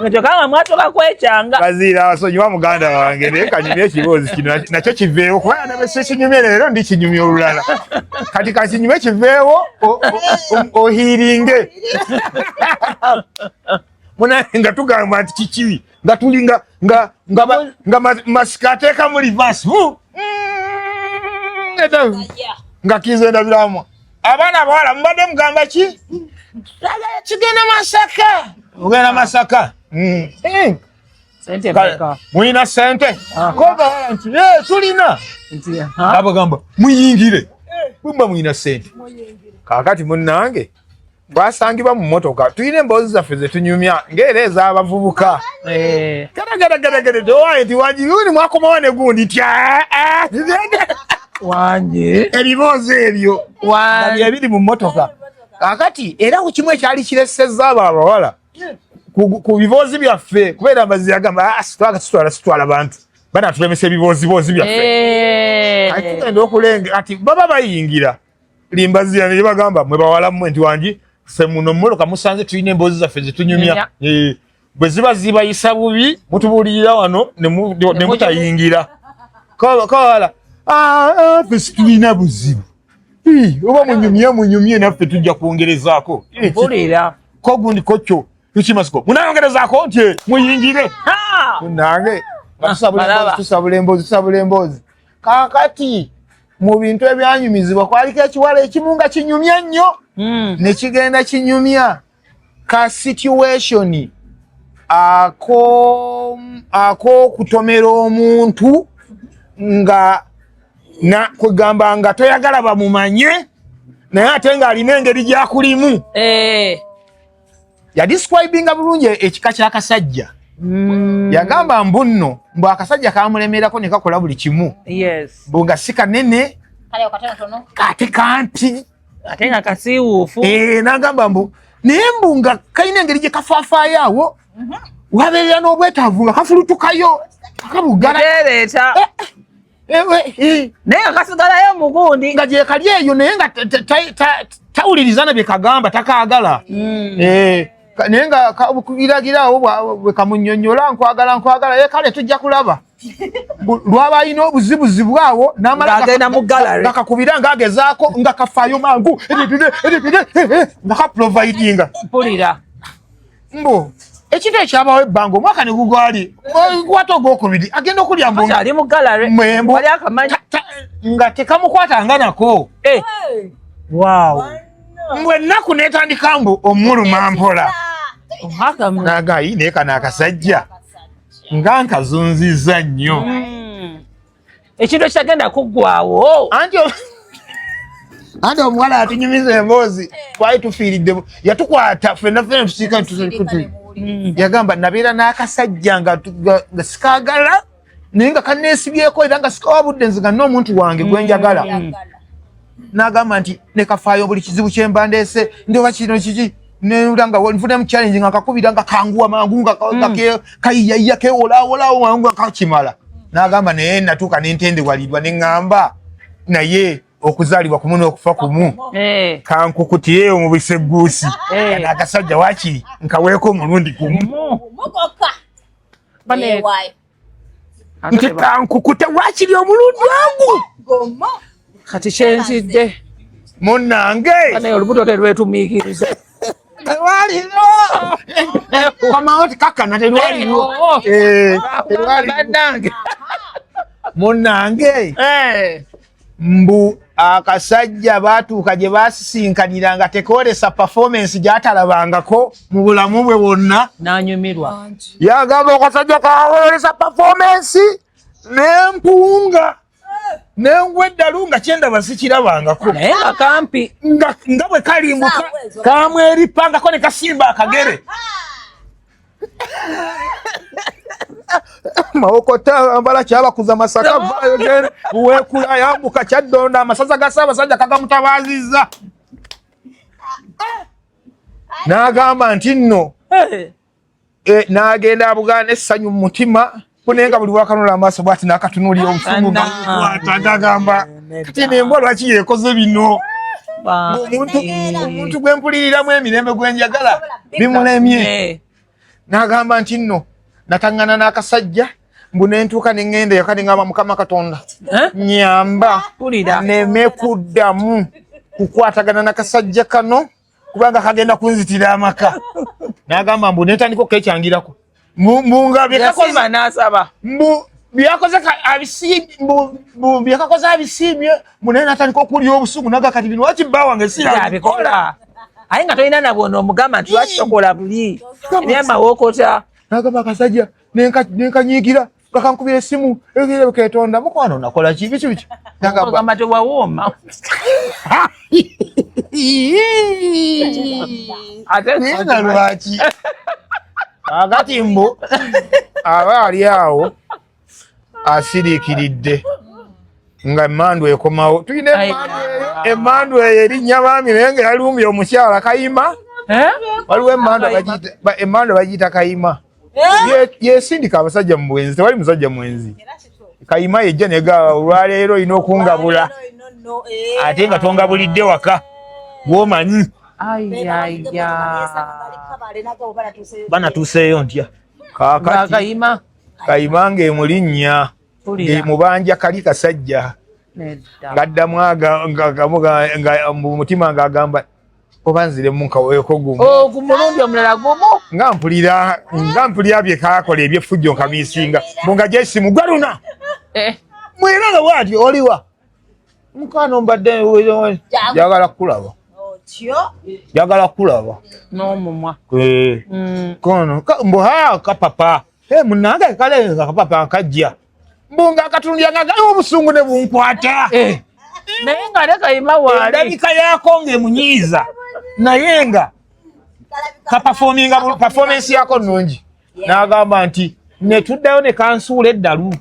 Ngachokanga mwatoka kwechanga Bazira wasonyiwa muganda wange naye kanyumya ekibuuzi kino nakyo kiveewo kubanga nabese kinyumye leero ndi kinyumya olulala kati kakinyume kiveewo ohiringe munange nga tugamba nti kiki nga tuli nga masika ateeka mu reverse nga kizendabiramu abaana abawala mubadde mugamba ki kigenda Masaka ogenda Masaka sente meka mulina sente kobawala nti tulina abagamba muyingire bumba mulina sente kakati munnange twasangibwa mu motoka tulina emboozi zaffe zetunyumya ng'era ez'abavubuka garagaragara towaye nti wajiyuni mwakomawo ne gundi ti wanje ebiboozi ebyo nga ebiri mu motoka kakati era ku kimu ekyali kiresezza abo abawala ku biboozi byaffe kubeera amazzi agamba situwala bantu banatulemesa ebiboozibozi byaffe kati tugenda okulenga ati baba bayingira limbazira ne bagamba mwe bawala mmwe nti wangi ffe muno mmoloka musanze tulina emboozi zaffe zetunyumya bwe ziba zibayisa bubi mutubuulirira wano ne mutayingira kawala ffe situlina buzibu oba munyumye naffe tujja kwongerezaako ko gundi kokyo tukimasiko munayongerezaako nti muyingire nange tusabula emboozi kakati mu bintu ebyanyumizibwa kwaliko ekiwala ekimu nga kinyumya nnyo ne kigenda kinyumya ka situation ak'okutomera omuntu nga kwegamba nga toyagala bamumanye naye ate ng'alina engeri gyakulimu yadescribinga bulungi ekika ky'akasajja yagamba mbunno mbu akasajja kamulemerako ne kakola buli kimu mbu nga si kanene ate kampi ate nga kasiiwuufu n'agamba mbu naye mbu nga kalina engeri gye kafaafaayo awo wabeerera n'obwetaavu nga kafulutukayo kabugaeeta naye nga kasigalayo mugundi nga gye kali eyo naye nga tawuliriza na bye kagamba takaagala naye nga kubiragirawo bwe kamunnyonnyola nkwagala ye kale tujja kulaba lwaba alina obuzibuzibu awo nga kakubira ng'agezaako nga kafaayo mangu nga kaprovidinga mpulira mbo ekintu ekyabawo ebbanga omwaka ne gugwali gwata ogwokubiri agenda okulya ali mu galare wali akamanyi nga tekamukwatanga nako mbwe ennaku netandika mbu omuluma mpola nagayi naye kano akasajja nga nkazunziza nnyo ekintu ekyagenda kuggwawo anti omuwala atunyumiza emboozi twali tufiiriddemu yatukwata ffenna tusiika yagamba nabeera n'akasajja nga sikaagala naye nga kanneesibyeko era nga sikawabudde nziga n'omuntu wange gwenjagala n'agamba nti nekafaayo buli kizibu kyemba ndeese ndoba kino kiki nera nga nfunemu challenge nga kakubira nga kanguwa mangu nga kayiyayiya kewolawolawo mangu nga kakimala n'agamba naye natuuka nentendewalirwa neŋŋamba naye okuzaalibwa kumu n'okufa kumu kankukutiyeyo mu biseguusi n'akasajja wakiri nkaweeko omulundi gumu nti kankukute wakiri omulundi wangu kati kyenzidde munnange olubuto terwetumiikirize terwaliro kamawoti kakana terwaliro munnange mbu akasajja baatuuka gye basisinkanira nga tekoolesa performance gyatalabangako mu bulamu bwe bwonna n'anyumirwa yagamba akasajja kawoolesa performance n'empunga nengwedda lunga kyenda basikirabangako naye nga kampi nga bwe kalimbuka kamweripangako ne kasimba akagere mawokota ambala kyabakuza masaka vayo gere wekula yambuka kyaddonda amasaza ga Ssaabasajja kagamutabazizza n'agamba nti nno n'agenda Buganda essanyu mu mutima kunenga buli wakanula amaaso bw'ati n'akatunulira obusungu ng'agamba kati nembwa lwaki yeekoze bino omuntu gwe mpuliriramu emirembe gwe njagala bimulemye n'agamba nti nno natangana n'akasajja mbu nentuuka ne ŋŋenda yaka ne ŋŋamba Mukama Katonda nyamba neme kuddamu kukwatagana n'akasajja kano kubanga kagenda kunzitira amaka n'agamba mbu netandika okkekyangirako mbunga byakakoze n'asaba mbu byakakoze abisiimye munaye natandika okuwulira obusungu naga kati bino waki bba wange sirabikola aye nga tolina nabwona omugamba nti lwaki tokola buli ebyamawokota n'agamba akasajja nenkanyiigira nga kankubira essimu ketonda mukwano nakola ki biki agamba tewawooma naye nga lwaki agati mbu aba ali awo asiriikiridde nga emmandu ekomawo tulina emmandu eyo erinnya baami naye nga yalumbye omukyala Kayima waliwo emmandu bagiyita Kayima yesindika abasajja mu bwenzi tewali musajja mwenzi Kayima yejja nega olwaleero olina okungabula ate nga tongabulidde waka gwomanyi banatuuseeyo ntya kakati Kayima ng'emulinnya ng'emubanja kali kasajja ng'addamu mu mutima ng'agamba oba nziremu nkaweeko gumu ku mulundi omulala gumu nga mpulira bye kaakola ebyeffujjo nkamiisinga mbunga gyesimu gwaluna mwera nga bw'ati oliwa mukwano mbadde jagala kulaba jagala kulaba n'omumwa kono mbuha kapapa munange kale kapapa kajja mbunga akatulya nga obusungu ne bunkwata naye nga le Kayima waali endabika yaako ng'emunyiiza naye nga performance yako nnungi n'agamba nti netuddayo ne kansuula eddalu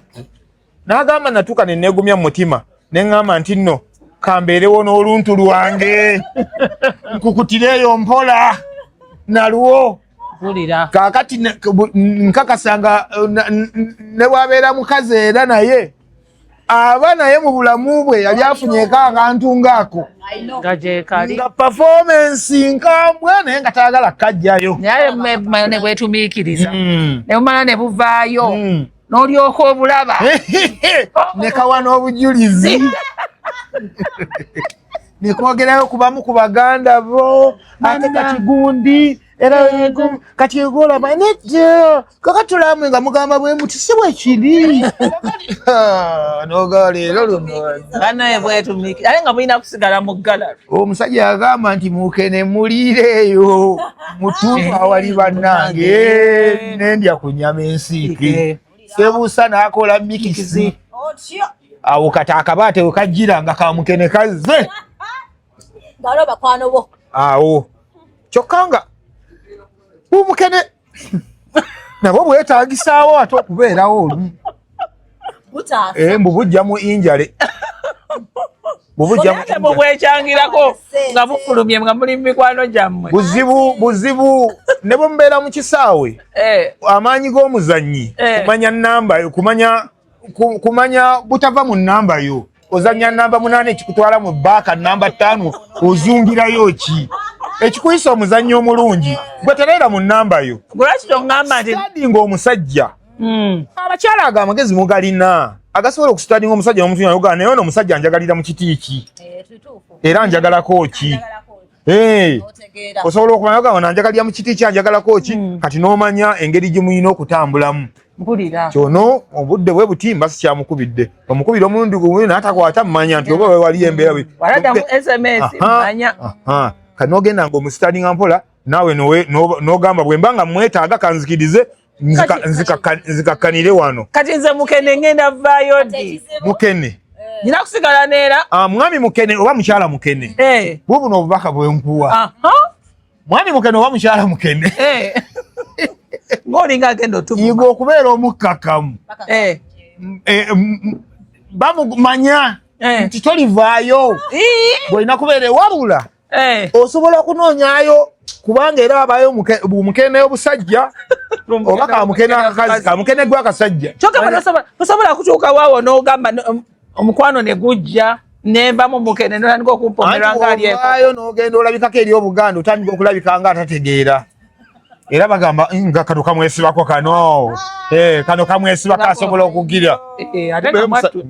n'agamba natuuka ne neegumya mu mutima ne ŋŋamba nti nno kambeerewo n'oluntu lwange nkukutireeyo mpola nalwo kaakati nkakasanga ne bwabeera mukazi era naye aba naye mu bulamu bwe yali afunyeeko akantu ngaako nga performance nkambwe naye nga tayagala kajjayo naye ne bwetumiikiriza ne bumala ne buvaayo n'olyoka obulaba ne kawa n'obujulizi ne kwogerayo kubamu ku baganda bo ate kati gundi era kati egolaba nejja kakatulamu nga mugamba bwe muti si bwe kiri noga leero luno banaye bwetumiikiriza aye nga mulina kusigala mu ggala omusajja yagamba nti mukene muliireeyo mutuufu awali bannange nendya ku nnyama ensiike sebuusa n'akola mikisi awo kati akabaate we kajjira nga kamukene kazze ngalo bakwano bo awo kyokka nga bumukene nabo bwetaagisaawo ate okubeerawo olumu mbu bujja mu injale ate bubwekyangirako nga bufulumye nga muli mu mikwano gyammwe buzibu ne bwe mubeera mu kisaawe amaanyi g'omuzannyi kumanya nnamba kumanya butava mu nnamba yo ozannya namba 8 ekikutwala mu bbaaka namba 5 ozungirayo ki ekikuyisa omuzannyo omulungi gwe tereera mu nnamba yo lwaki toŋŋamba nti nga omusajja abakyala ago amagezi mugalina agasobola okusitadinga omusajja n'omuntu yagana naye ono omusajja njagalira mu kiti ki era njagalako ki osobola okumanya ogamba nanjagalira mu kiti ki anjagalako ki kati n'omanya engeri gye muyina okutambulamu kyono obudde bwe buti mba sikyamukubidde omukubira omulundi gumu n'atakwata mmanya nti oba wewali embeera kati n'ogenda ng'omusitadinga mpola naawe n'ogamba bwe mba nga mwetaaga kanzikirize nzikakkanire wano kati nze mukene ngenda vaayo ddi mukene Nina kusigala neera. Mwami mukene oba mukyala mukene. Bubuno obubaka bwenkuwa. Mwami mukene oba mukyala mukene. Ngolinga agenda tubu. Yigo okubeera omukkakamu. Bamumanya nti tolivaayo. Bw'olina kubeera wabula. Osobola okunoonyaayo kubanga era abayo mukene obusajja oba kamukene akazi kamukene gw'akasajja. Kyokka tosobola kutuuka waawo n'ogamba omukwano ne gujja nemba mu mukene n'otandika okumpomera ng'ali eko. Waayo n'ogenda olabikako eri Obuganda otandika okulabika nga atategeera. Era bagamba nga kano kamwesibako kano. Kano kamwesibako asobola okugira. Ate namwattu.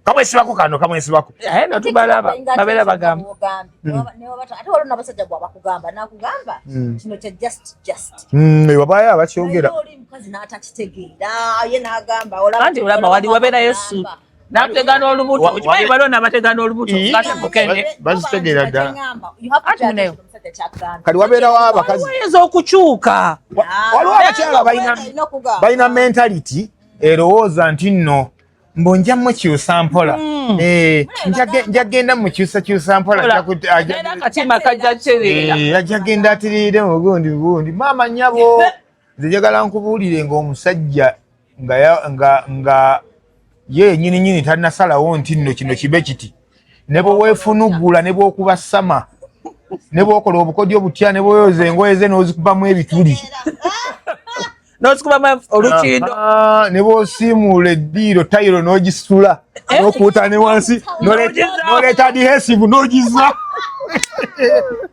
Kamwesibako kano kamwesibako. No tubalaba babeera bagamba. Ate waliwo n'abasajja bw'abakugamba n'akugamba kino kya just. Wabayo abakyogera. Oli mukazi n'atakitegeera ye n'agamba Anti olaba wali wabeerayo essu. Nategana olubuto. Ukimanyi baliwo n'abategana olubuto ng'ate mukene. Bazitegeera ddala. Ati muneyo. Kali wabeerawo abakazi. Wayinza okukyuka. Waliwo abakyala balina mentality erowooza nti nno mbonja mukyusa mpola. Nja genda mukyusa mpola. Era akatima kajja kitereera. Ajja genda atiriire mu bugundi. Maama nnyabo. Nze njagala nkubuulire ng'omusajja nga ye nyini tanasalawo nti nno kino kibe kiti. Ne bwe weefunugula ne bw'okuba sama. Ne bw'okola obukodyo butya ne bw'oyoza engoye ze n'ozikubamu ebituli. N'ozikubamu olukindo. Ne bw'osiimuula eddiiro tayiro n'ogisitula. N'okuuta ne wansi n'oleeta adhesive n'ogiza.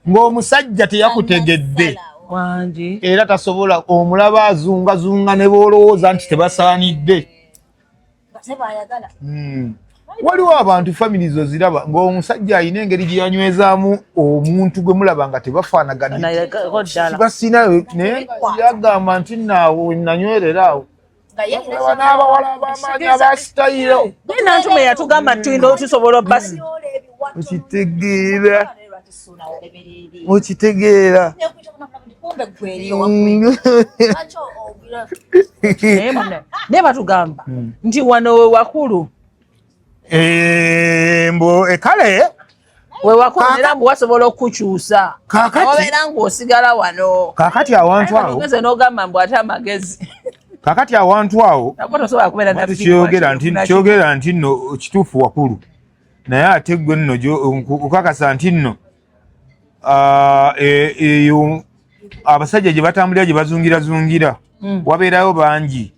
Ng'omusajja teyakutegedde. Wangi. Era tasobola omulaba azungazunga ne bw'olowooza nti tebasaanidde. Waliwo abantu family oziraba ng'omusajja ayina engeri gye yanywezaamu omuntu gwe mulaba nga tebafaanagana. Basina naye yagamba nti naawe nanywerera awo. N'abawala ab'amaanyi abasitayiro. Nantume yatugamba tulina tusobola basi. Okitegeera. Ne batugamba nti wano we wakulu. Kale we wakulu era mbu wasobola okukyusa. Obeera ng'osigala wano. Kaakati awantu awo. Ogeze n'ogamba mbu ate amagezi. Kaakati awantu awo. Tosobola kubeera na kyogera nti nno kituufu wakulu. Naye ate gwe nno okakasa nti nno abasajja gye batambulira gye bazungirazungira wabeerayo bangi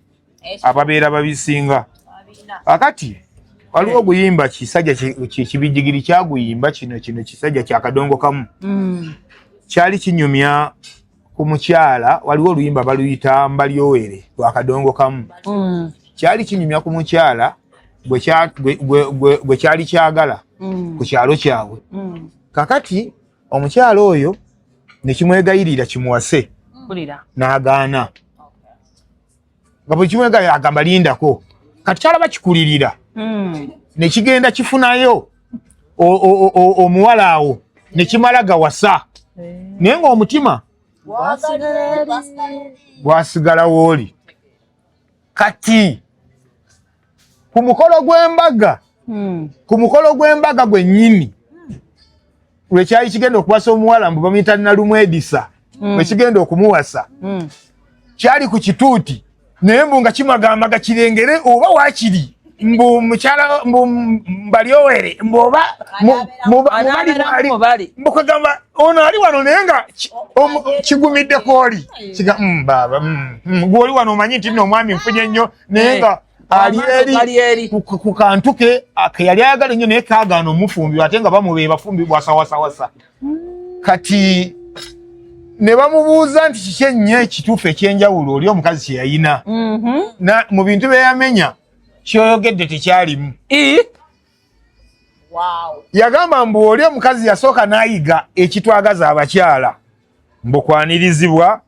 ababeera babisinga. Akati waliwo oguyimba kisajja kibijjigiri kyaguyimba kino kisajja kya kadongo kamu. Kyali kinyumya ku mukyala. Waliwo oluyimba baluyita Mbalyowere lwa kadongo kamu. Kyali kinyumya ku mukyala gwe kyali kyagala ku kyalo kyabwe. Kakati omukyala oyo ne kimwegayirira kimuwase n'agaana. Nga bwe kimwegayirira agamba lindako. Kati kyalaba kikulirira ne kigenda kifunayo omuwala awo ne kimala gawasa. Naye ng'omutima gwasigala wooli. Kati ku mukolo gw'embaga gwennyini lwe kyali kigenda okuwasa omuwala mbu bamuyita Nalumwedisa bwe kigenda okumuwasa kyali ku kituuti naye mbu nga kimagamba kirengere oba waakiri mbu mukyala mbu Mbalyowere mbu oba mubali mbukagamba ono ali wano naye nga kigumiddeko oli baba gwoli wano omanyi nti nno omwami nfunye nnyo naye nga ali eri ku kantu ke yali ayagala nnyo naye kaagaana omufumbirwa ate nga bamubeera bafumbibwa wasawasa. Kati ne bamubuuza nti kiki ennyo ekituufu ekyenjawulo oli omukazi kye yayina mu bintu bye yamenya kyoyogedde tekyalimu. Yagamba mbu oli omukazi yasooka n'ayiga ekitwagaza abakyala mbukwanirizibwa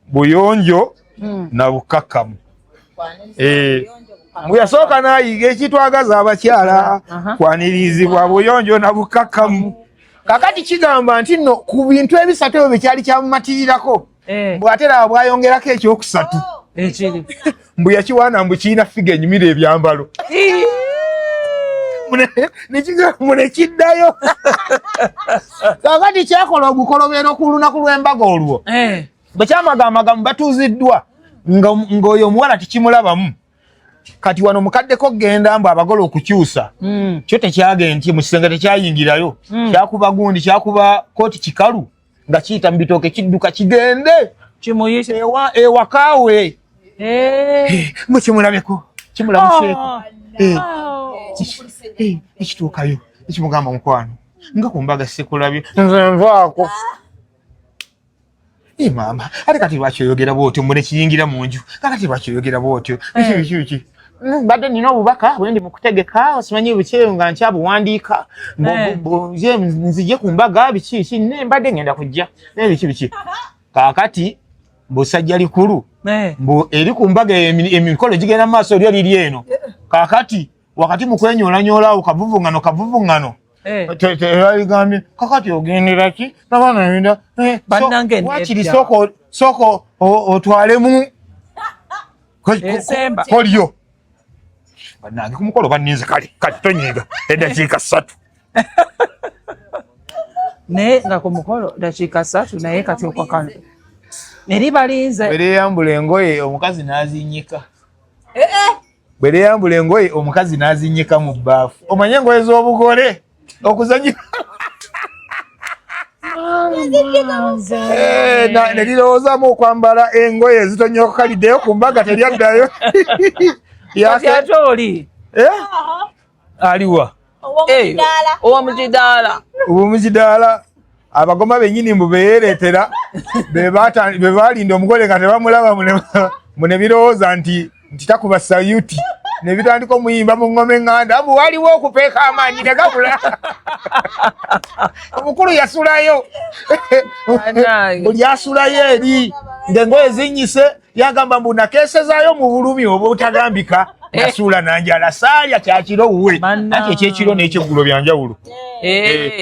buyonjo na bukkakkamu. Mbu yasooka n'ayiga ekitwagaza abakyala kwanirizibwa buyonjo na bukkakkamu. Kakati kigamba nti nno ku bintu ebisatu ebyo bekyali kyamumatirirako bw'ate laba bwayongerako ekyokusatu mbu yakiwaana mbu kirina figa enyumira ebyambalo. mune kiddayo. Kakati kyakola ogukolobero ku lunaku lw'embaga olwo. Bwe kyamagamaga batuuziddwa ng'oyo omuwala tikimulabamu. Kati wano mukaddeko genda mbu abagole okukyusa. Kyo tekyagenda mu kisenge tekyayingirayo. Kyakuba gundi kyakuba kooti kikalu nga kiyita mu bitooke kidduka kigende. Kimuyise ewakaawe. Mukimulabeko. Kimulamuseeko. Ekituukayo. Ekimugamba mukwano. Nga ku mbaga sikulabye. Nze nvaako. Mama, ate kati lwaki oyogera bw'otyo mbone kiyingira mu nju. Kakati lwaki oyogera bw'otyo. Ki. Badde nina obubaka bwendi mu kutegeka osimanyi bukyeyo nga nkyabuwandiika. Nzije ku mbaga biki ne mbadde ngenda kujja. Biki. Kakati busajja likulu. Mbu eri ku mbaga emikolo gigenda mu maaso lyo liri eno. Kakati wakati mu kwenyoolanyola kavuvungano. Teyaligambye kakati ogendera ki n'abaana ebinda wakiri soko otwalemu kolyo bannange ku mukolo banninze kale tonyiga eddakiika 3 naye nga ku mukolo dakiika 3 naye kati okwakana neri balinze bwereyambula engoye omukazi n'azinyika bwereyambula engoye omukazi n'azinyika mu bbaafu omanye engoye z'obugole okuzanyi nelirowoozamu okwambala engoye ezitonyokaliddeyo ku mbaga teryaddayo ate oli aliwa owomukidaala abagoma bennyini mbu beyereetera be baalinda omugole nga tebamulaba mune birowooza nti takuba sayuti ne bitandika omuyimba mu ngome eŋŋanda mbu waliwo okupeeka amaanyi tegabula omukulu yasulayo buli asulayo eri ng'engoye zinyise yagamba mbu nakeesezaayo mu bulumi obutagambika nasuula nanjala saalya kyakiro wuwe ati ekyekiro n'ekyeggulo byanjawulo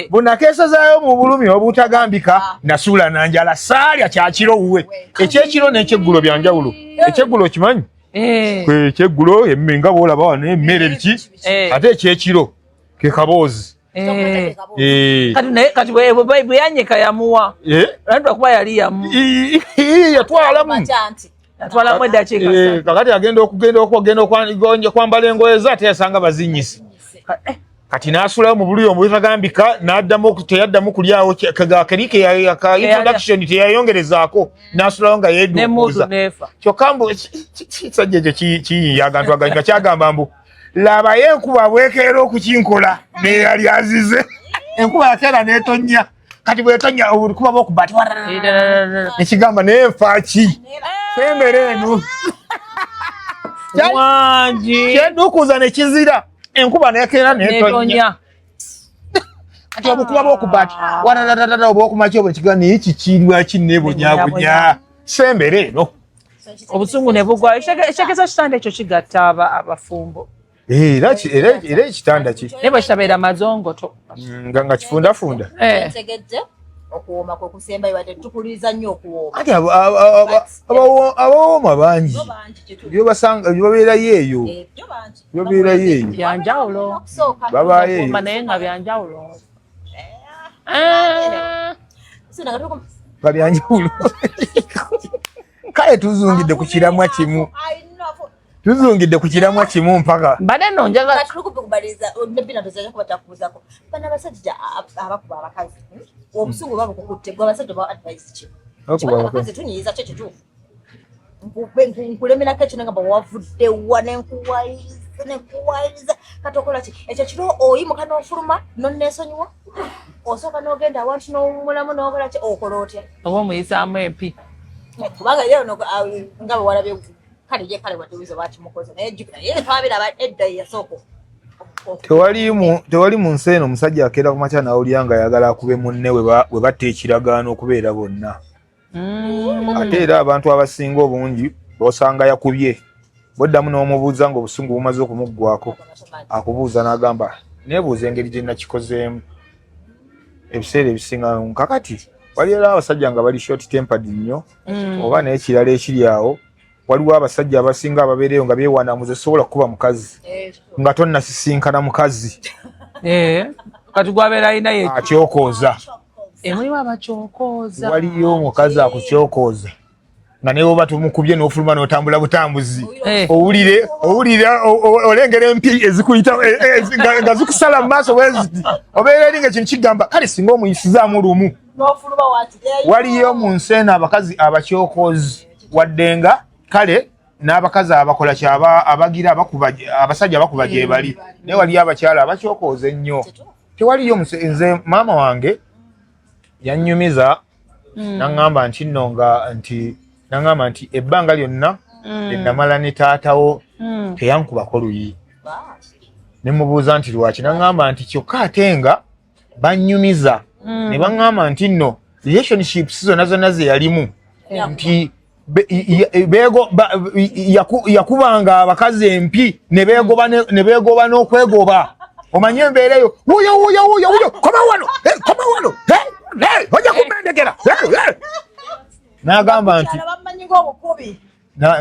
bunakeesezaayo mu bulumi obutagambika nasuula nanjala saalya kyakiro wuwe ekyekiro n'ekyeggulo byanjawulo ekyeggulo okimanyi ekyeggulo emmenga boolaba wano emmere biki ate ekyekiro ke kaboozi kati bwe yanyeka yamuwa kuba yali yamu yatwalamu eddakiika kakati agenda kwambala engoye ze ate yasanga bazinyisi kati n'asulayo mu buliri obutagambika teyaddamu kulyawo kerike ka introduction teyayongerezaako n'asulayo nga yeeddukuuza kyokka mbu kisajja ekyo kiyinyagantu nga kyagamba mbu labayo enkuba bwekeera okukinkola neyali azize enkuba yakeera n'etonnya kati bwetonya obukuba bwokubati nekigamba naye nfaaki sembere eno kyedukuuza nekizira enkuba nekeera netonya kati obukuba bwokubati wararatata obwokumaki obwekiga naye kikirwa kinebonyabonya sembere eno obusungu ne bugwa ekitegeeza kitanda ekyo kigatta abafumbo era ekitanda ki ne bwe kitabeera mazongoto nga kifundafunda tegedde okuwooma kwe kusemba ibadde tukuliza nnyo okuwooma ati abawooma bangi babeerayo eyo babeerayo eyo byanjawulo babaayo eyo naye nga byanjawulo nga byanjawulo kale tuzungidde ku kiramwa kimu tuzungidde ku kiramwa kimu mpaka mbadde nno njagala tukubaliza nebina tozaja kuba takubuuzako bana abasajja abakuba abakazi obusungu babukukutte gwe abasajja ba advice ki abakazi tunyiiza kyo kituufu nkulemerako ekyo nengamba wavuddewa nenkuwayiriza kati okola ki ekyo kiro oyimuka n'ofuluma nonneesonyiwa osooka n'ogenda awantu n'owumulamu n'okola ki okola otya oba omuyisaamu empi kubanga era nga bwe walabye kale ye kale watuwizo bakimukoze naye jukira ye twabira edda yasoko tewali mu nsi eno omusajja akeera ku makya nawulira nga ayagala akube munne we batta ekiragaano okubeera bonna ate era abantu abasinga obungi bosanga yakubye boddamu n'omubuuza ng'obusungu bumaze okumuggwako akubuuza n'agamba neebuuza engeri gye nakikozeemu ebiseera ebisinga nkakati wali era abasajja nga bali short tempered nnyo oba n'ekirala ekiri awo waliwo abasajja abasinga ababeereyo nga beewanamuze sobola kuba mukazi nga tonnasisinkana mukazi kati gwabera ina ye akyokoza mulimu abakyokoza waliyo omukazi akukyokoza nga ne bwoba tumukubye n'ofuluma n'otambula butambuzi owulire olengera empi ezikuyita nga zikusala mu maaso bweziti obeera eri nga ekintu kigamba kale singa omuyisizaamu lumu waliyo mu nsi eno abakazi abakyokozi wadde nga kale n'abakazi abakola kyaba abagira abasajja abakuba gye bali naye waliyo abakyala abakyokoza ennyo tewaliyo nze maama wange yannyumiza naŋŋamba nti nno naŋŋamba nti ebbanga lyonna ennamala ne taatawo teyankubako luyi ne mubuuza nti lwaki naŋŋamba nti kyokka ate nga bannyumiza ne baŋŋamba nti nno relationships zonna ze yalimu nti yakubanga abakazi empi ne beegoba n'okwegoba omanye embeera eyo wuyo koma wano ojja kumendekera n'agamba nti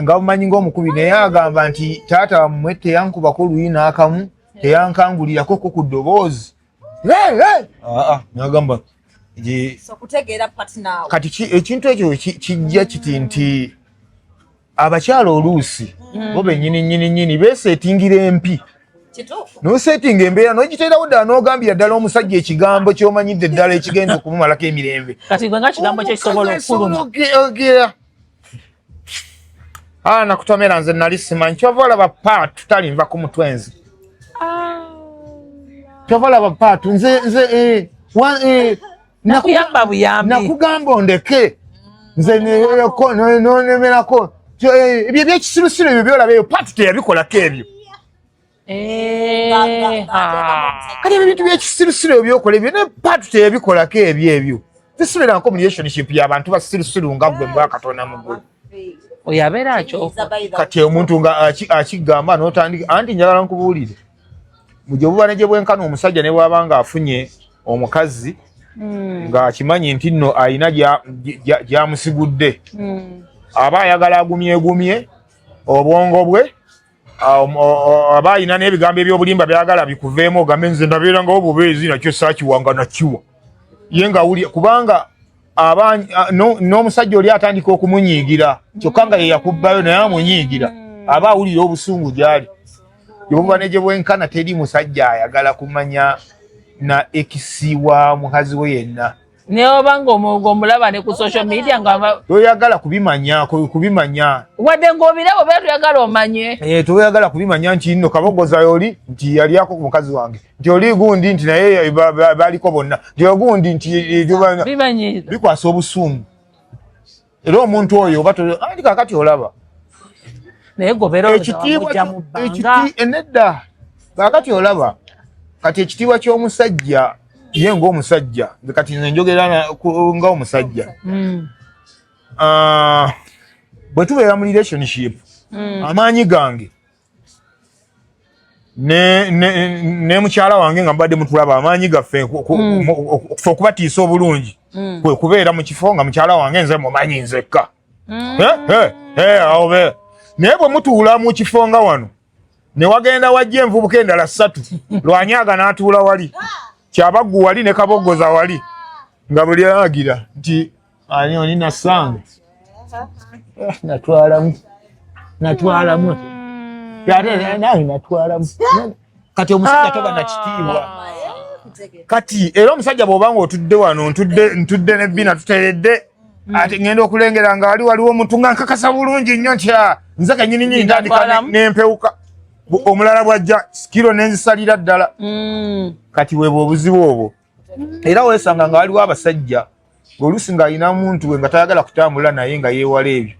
nga bumanyi ng'omukubi naye agamba nti taata wammwe teyankubako luyi n'akamu teyankangulirako ku ddoboozi n'agamba kati ekintu ekyo kijja kiti nti abakyala oluusi bo bennyini beeseetingira empi n'oseetinga embeera n'ogiteerawo ddala n'ogambira ddala omusajja ekigambo ky'omanyidde ddala ekigenda okumumalako emirembe kati gwe nga kigambo kyekisobola okuluma nakutomera nze nali simanyi kyova olaba paatu talinva ku mutwenzi kyova olaba paatu nze nakuyamba buyambi nakugamba ondeke nze nonemerako ebyo ebyekisirusiru ebyo byolaba eyo paatu teyabikolako ebyo kali ebintu byekisirusiru ebyokola ebyo ne paatu teyabikolako ebyo tisubiranko mu relationship y'abantu basirusiru nga gwe mbwakatonda mugulu oyo abeera akyoka kati omuntu nga akigamba n'otandika anti njagala nkubuulire mu gye buba ne gye bwenkana omusajja ne bw'aba nga afunye omukazi ng'akimanyi nti nno alina gy'amusigudde aba ayagala agumyegumye obwongo bwe aba alina n'ebigambo ebyobulimba byagala bikuveemu ogambe nze ndabeerangawo bubeezi nakyo saakiwanga nakiwa ye nga wulya kubanga n'omusajja oli atandika okumunyiigira kyokka nga ye yakubbayo naye amunyiigira aba awulira obusungu gy'ali gyebuba ne gye bwenkana teri musajja ayagala kumanya na ekisiwa mukazi we yenna neoba ng'omulaba ne ku social media nga toyagala kubimanya wadde ng'obirabo beera toyagala omanye toyagala kubimanya nti nno kabogoza yoli nti yalyako ku mukazi wange nti oli gundi nti naye baliko bonna nti ogundi nti bikwasa obusungu era omuntu oyo oba andi kakati olaba naye gobeera ojja mu bbanga nedda kakati olaba kati ekitiibwa ky'omusajja ye ng'omusajja kati nze njogera nga omusajja bwe tubeera mu relationship amaanyi gange ne mukyala wange nga mbadde mutulaba amaanyi gaffe okufa okubatiisa obulungi kwe kubeera mu kifo nga mukyala wange nze mumanyi nzekka naye bwe mutuula mu kifo nga wano ne wagenda wajja envubuka endala 3 lwanyaga n'atuula wali kyabaggu wali ne kabogoza wali nga buli alagira nti ani oni nasanga natwalamu kati omusajja toba na kitiibwa kati era omusajja bw'obanga otudde wano ntudde ne bbina tuteredde ate ngenda okulengera nga waliwo omuntu nga nkakasa bulungi nnyo nti nze kanyini ntandika n'empewuka omulala bwajja kiro nenzisalira ddala kati weebwe obuzibu obwo era weesanga nga waliwo abasajja ng'oluusi ng'alina muntu we nga tayagala kutambula naye nga yeewala ebyo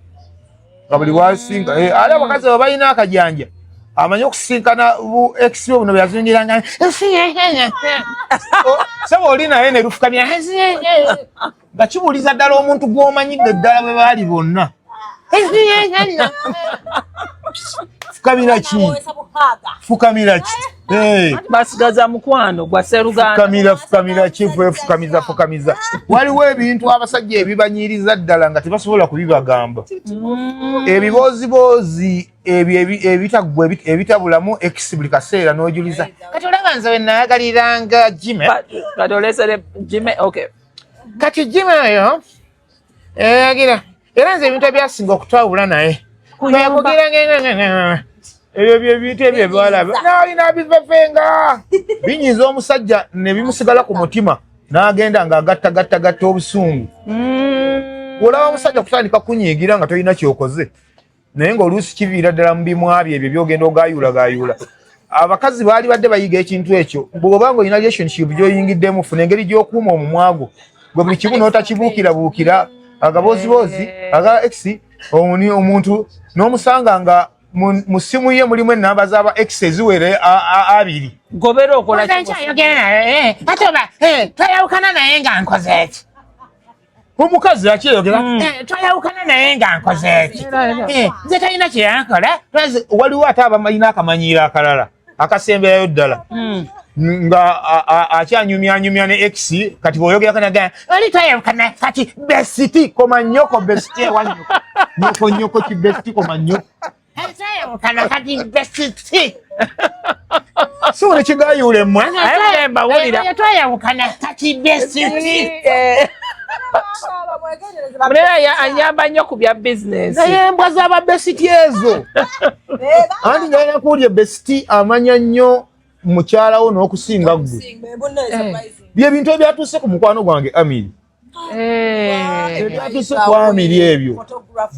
nga buli wasinga ali abakazi abo balina akajanja amanyi okusinkana bu exio buno byazindiranga saba oli naye ne lufukanya nga kibuuliza ddala omuntu gw'omanyidde ddala bwe baali bonna fukamira ki fukamira ki basigaza mukwano gwa seruganda fukamira ki fukamiza waliwo ebintu abasajja ebibanyiriza ddala nga tebasobola kubibagamba ebibozibozi ebitaggwa ebitabulamu ex buli kaseera n'ojuliza kati olaba nze we nayagaliranga Jime kati olesere Jime okay kati Jime oyo yagira era nze ebintu ebyasinga okutawula naye ebyo byebintu ebyo ebyalaba naalina bivafenga binyiza omusajja ne bimusigala ku mutima n'agenda ng'agattagatta obusungu olaba omusajja kutandika kunyiigira nga tolina kyokoze naye ng'oluusi kiviira ddala mu bimwabyo ebyo byogenda ogaayulagaayula abakazi baali badde bayiga ekintu ekyo bw'oba ng'olina relationship gy'oyingiddemu funa engeri gy'okuuma omumwago gwe buli kimu n'otakibuukirabuukira agabozibozi aga ex omuntu n'omusanga nga mu ssimu ye mulimu ennamba z'aba ex eziwere 2 gobera okola twayawukana naye nga nkoze eki omukazi akyeyogera twayawukana naye nga nkoze eki nze talina kyeyankola waliwo ate abamalina akamanyiiro akalala akasemberayo ddala nga akyanyumyanyumya ne ex kati bw'oyogerako naga oli twayawukana kati besiti koma nnyoko besiti ewa nyoko ki besiti koma nnyoko twayawukana kati besiti siwona kigayuula emmwe twayawukana kati besiti munera anyamba nnyo ku bya bizinesi naye embwa z'aba besiti ezo anti ngaalina kuwulya besiti amanya nnyo mukyalawo n'okusinga ggwe byebintu ebyatuuse ku mukwano gwange Amiri ebyatuuse ku Amiri ebyo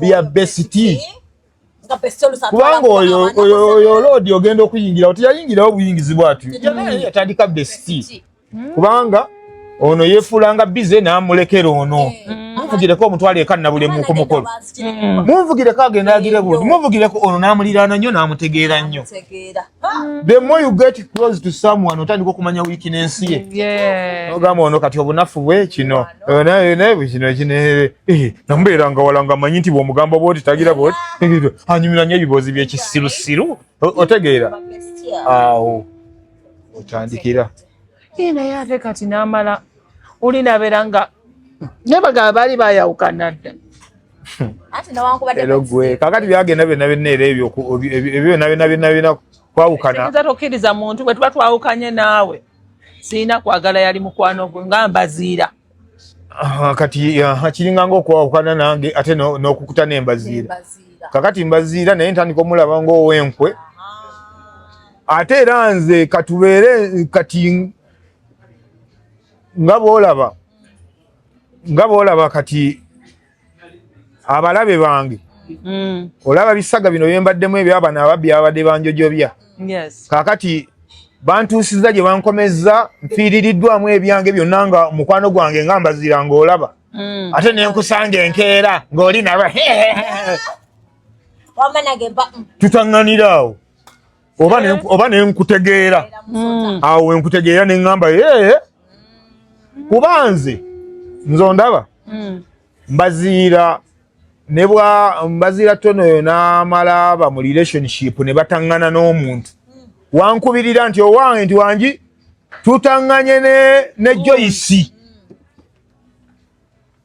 bya besiti kubanga oyo loodi ogenda okuyingirawo teyayingirawo buyingizi bwatyo yatandika besiti kubanga ono yefuulanga bize n'amulekera ono muvugireko omutwale eka nabulemu ku mukolo muvugireko agenda agire bundi muvugireko ono n'amuliraana nnyo n'amutegeera nnyo the more you get close to someone otandika okumanya weakness ye ogamba ono kati obunafu bwe kino namubeera nga wala nga manyi nti bw'omugamba bwoti tagira bwoti anyumira nnyo ebiboozi by'ekisirusiru otegeera awo otandikira naye ate kati n'amala olinabeera nga nebagaba baali bayawukana dda ero gwe kakati byagenda byonna byonna era ebyo byonna byonna kwawukana nza tokkiriza muntu bwe tuba twawukanye naawe siina kwagala yali mukwano gwe nga mbaziira kati kiringa ng'okwawukana nange ate n'okukuta n'embaziira kakati mbaziira naye ntandika omulaba ng'ow'enkwe ate era nze katubeere kati nga bw'olaba kati abalabe bange olaba bisaga bino byembaddemu ebyabano ababbi abadde banjojobya kakati bantuusiza gye bankomezza nfiiririddwamu ebyange byonna nga mukwano gwange nga mbaziira ng'olaba ate nenkusanga enkeera ng'oli naba tutaŋŋaniraawo oba nenkutegeera awo wenkutegeera neŋŋamba kuba nze ondaba mbaziira ne bwa mbaziira tono oyo n'amala aba mu relationship ne bataŋŋana n'omuntu wankubirira nti owange nti wangi tutaŋŋanye ne Joyce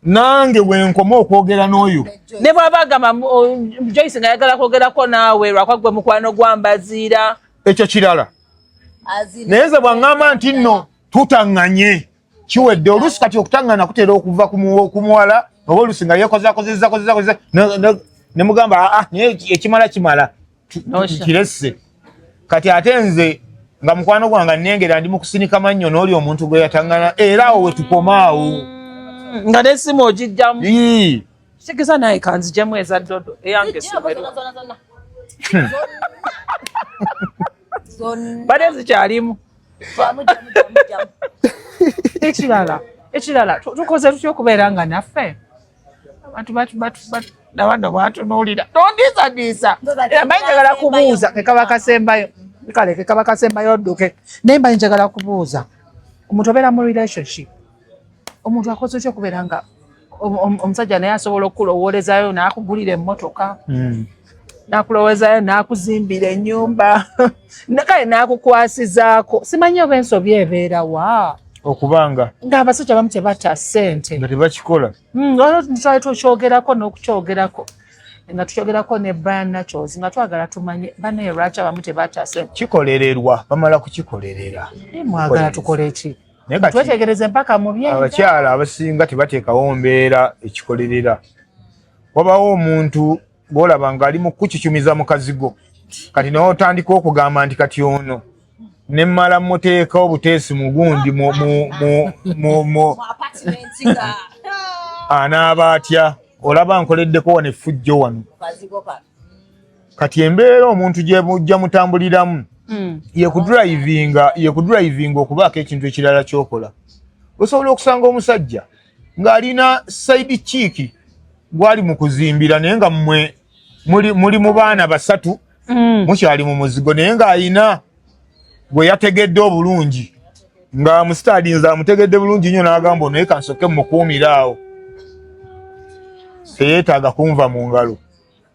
nange wenkoma okwogera n'oyo ne bw'aba agamba Joyce nga yagala kwogerako naawe lwakwa gwe mukwano gwa mbaziira ekyo kirala naye nze bwaŋŋamba nti nno tutaŋŋanye kiwedde oluusi kati okutaŋŋana kutera okuva ku muwala oba oluusi nga yekozakozeza ne mugamba naye ekimala kimala kiresse kati ate nze nga mukwano gwange nnengera ndi mu kusinika mannyo n'oli omuntu gwe yataŋŋana era awo we tukomaawo nga n'essimu ogijjamu kigeza naye kanzijjamu eza ddodo eyange essomero bade zikyalimu ekirala tukoze tutya okubeera nga naffe abantu bwatunuulira tondiisadiisa era mba njagala kubuuza kekaba kasembayo kale kekaba kasembayo odduke naye mba njagala kubuuza omuntu obeera mu relationship omuntu akoze otya okubeera nga omusajja naye asobola okukulowoolezayo n'akugulira emmotoka nakulowoozayo nakuzimbira ennyumba kale nakukwasizaako simanyi oba ensobi ebeera wa okubanga ng'abasajja bamu tebatta ssente nga tebakikola twali tukyogerako n'okukyogerako nga tukyogerako ne Brian Nachos nga twagala tumanye banaye lwaki abamu tebatta ssente kikolererwa bamala kukikolerera mwagala tukole ki naye kati twetegereze mpaka mu byenda abakyala abasinga tebateekawo mbeera ekikolerera wabawo omuntu bw'olaba ng'ali mu kukikyumiza mu kazigo kati nawe otandika okugamba nti kati ono ne mmala muteeka obuteesi mu gundi anaaba atya olaba nkoleddeko wano effujjo wano kati embeera omuntu gye mujja mutambuliramu ye kudrivinga okubaako ekintu ekirala ky'okola osobola okusanga omusajja ng'alina saidi kiiki gwali mu kuzimbira naye nga mmwe muli mu baana basatu mukyali mu muzigo naye ng'ayina gwe yategedde obulungi nga musitadinza amutegedde bulungi nnyo n'agamba ono ye kansoke mmukuumira awo teyeetaaga kunva mu ngalo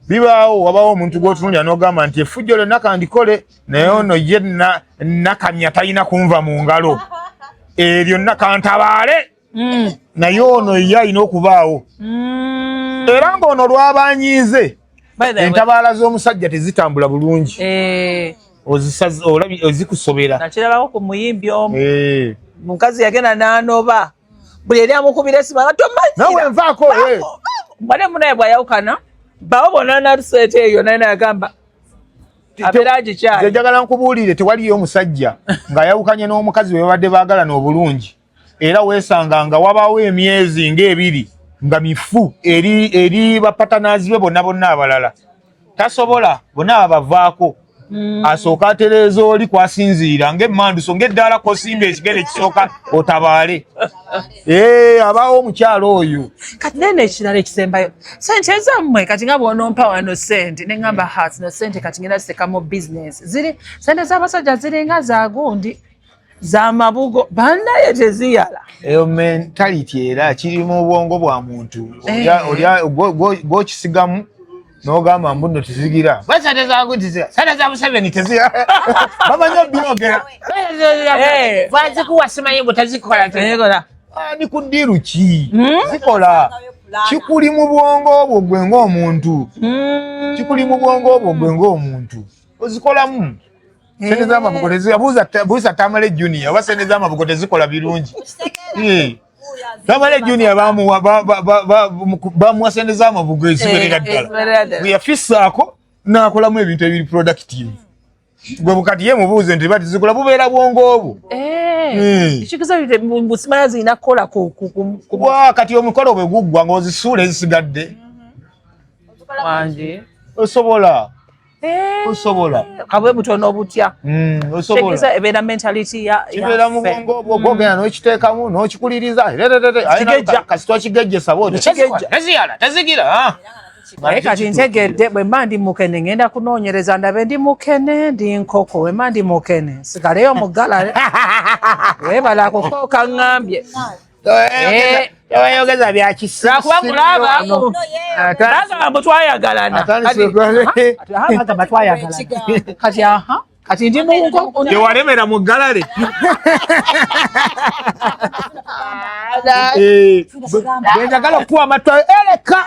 bibaawo wabawo omuntu gw'otunuulira n'ogamba nti effujjo lyonna kandikole naye ono ye nakamya talina kunva mu ngalo eryo nakantabaale naye ono ye alina okubaawo era ng'ono lwabanyiize entabaala z'omusajja tezitambula bulungi ozikusobera nakirabako ku muyimbi omu mukazi yagenda n'anoba buli eri amukubira esimu nga nawe nvaako mbane munaye bwayawukana bawo bonna naluseeta eyo naye nayagamba abeera agikyali njagala nkubuulire tewaliyo omusajja ng'ayawukanye n'omukazi we babadde baagalana obulungi era weesanga nga wabaawo emyezi ng'ebiri nga mifu eri bapatanazi be bonna abalala tasobola bonna abavaako asooka atereeza oli kwasinziira ng'emmanduso ng'eddaala kosimba ekigere kisooka otabaale abaawo omukyalo oyo kati nene ekirala ekisembayo sente ezammwe kati nga bw'onompa wano sente ne ŋŋamba hats no sente kati ngenda zitekamu bizinesi ziri sente z'abasajja ziringa za gundi za mabugo bannaye teziyala eyo mentality era kiri mu bwongo bwa muntu gw'okisigamu n'ogamba mbuno tezigira sente za Museveni tezigira bamanyi byogera bazikuwa simanyi bwe tezikola ni ku ddiru ki zikola kikuli mu bwongo obwo gwe ng'omuntu ozikolamu sente z'amabugo buuza Tamale Junior oba sente z'amabugo tezikola birungi Tamale Junior bamuwa sente z'amabugo eziwerera ddala bwe yafisaako n'akolamu ebintu ebiri productive gwe bukati ye mubuuze nti bati zikola bubeera bwongo obwo busimala zirina kukola kati omukolo bwe guggwa ng'ozisuula ezisigadde osobola kabwe butono butya osobola ebeera mentality kibeera mu bwongo obwo gwogenda n'okiteekamu n'okikuliriza kasita okigejjesa bwotyo tezigira naye kati ntegedde bwe mba ndi mukene ngenda kunoonyereza ndabe ndi mukene ndi nkoko bwe mba ndi mukene sigaleyo mugala weebala kukooka ŋŋambye yogeza bya kisa kuba mulaba bagamba twayagalana kati kati ndi munkoko tewalemera mu ggalale bwenjagala okuwa amatwale ereka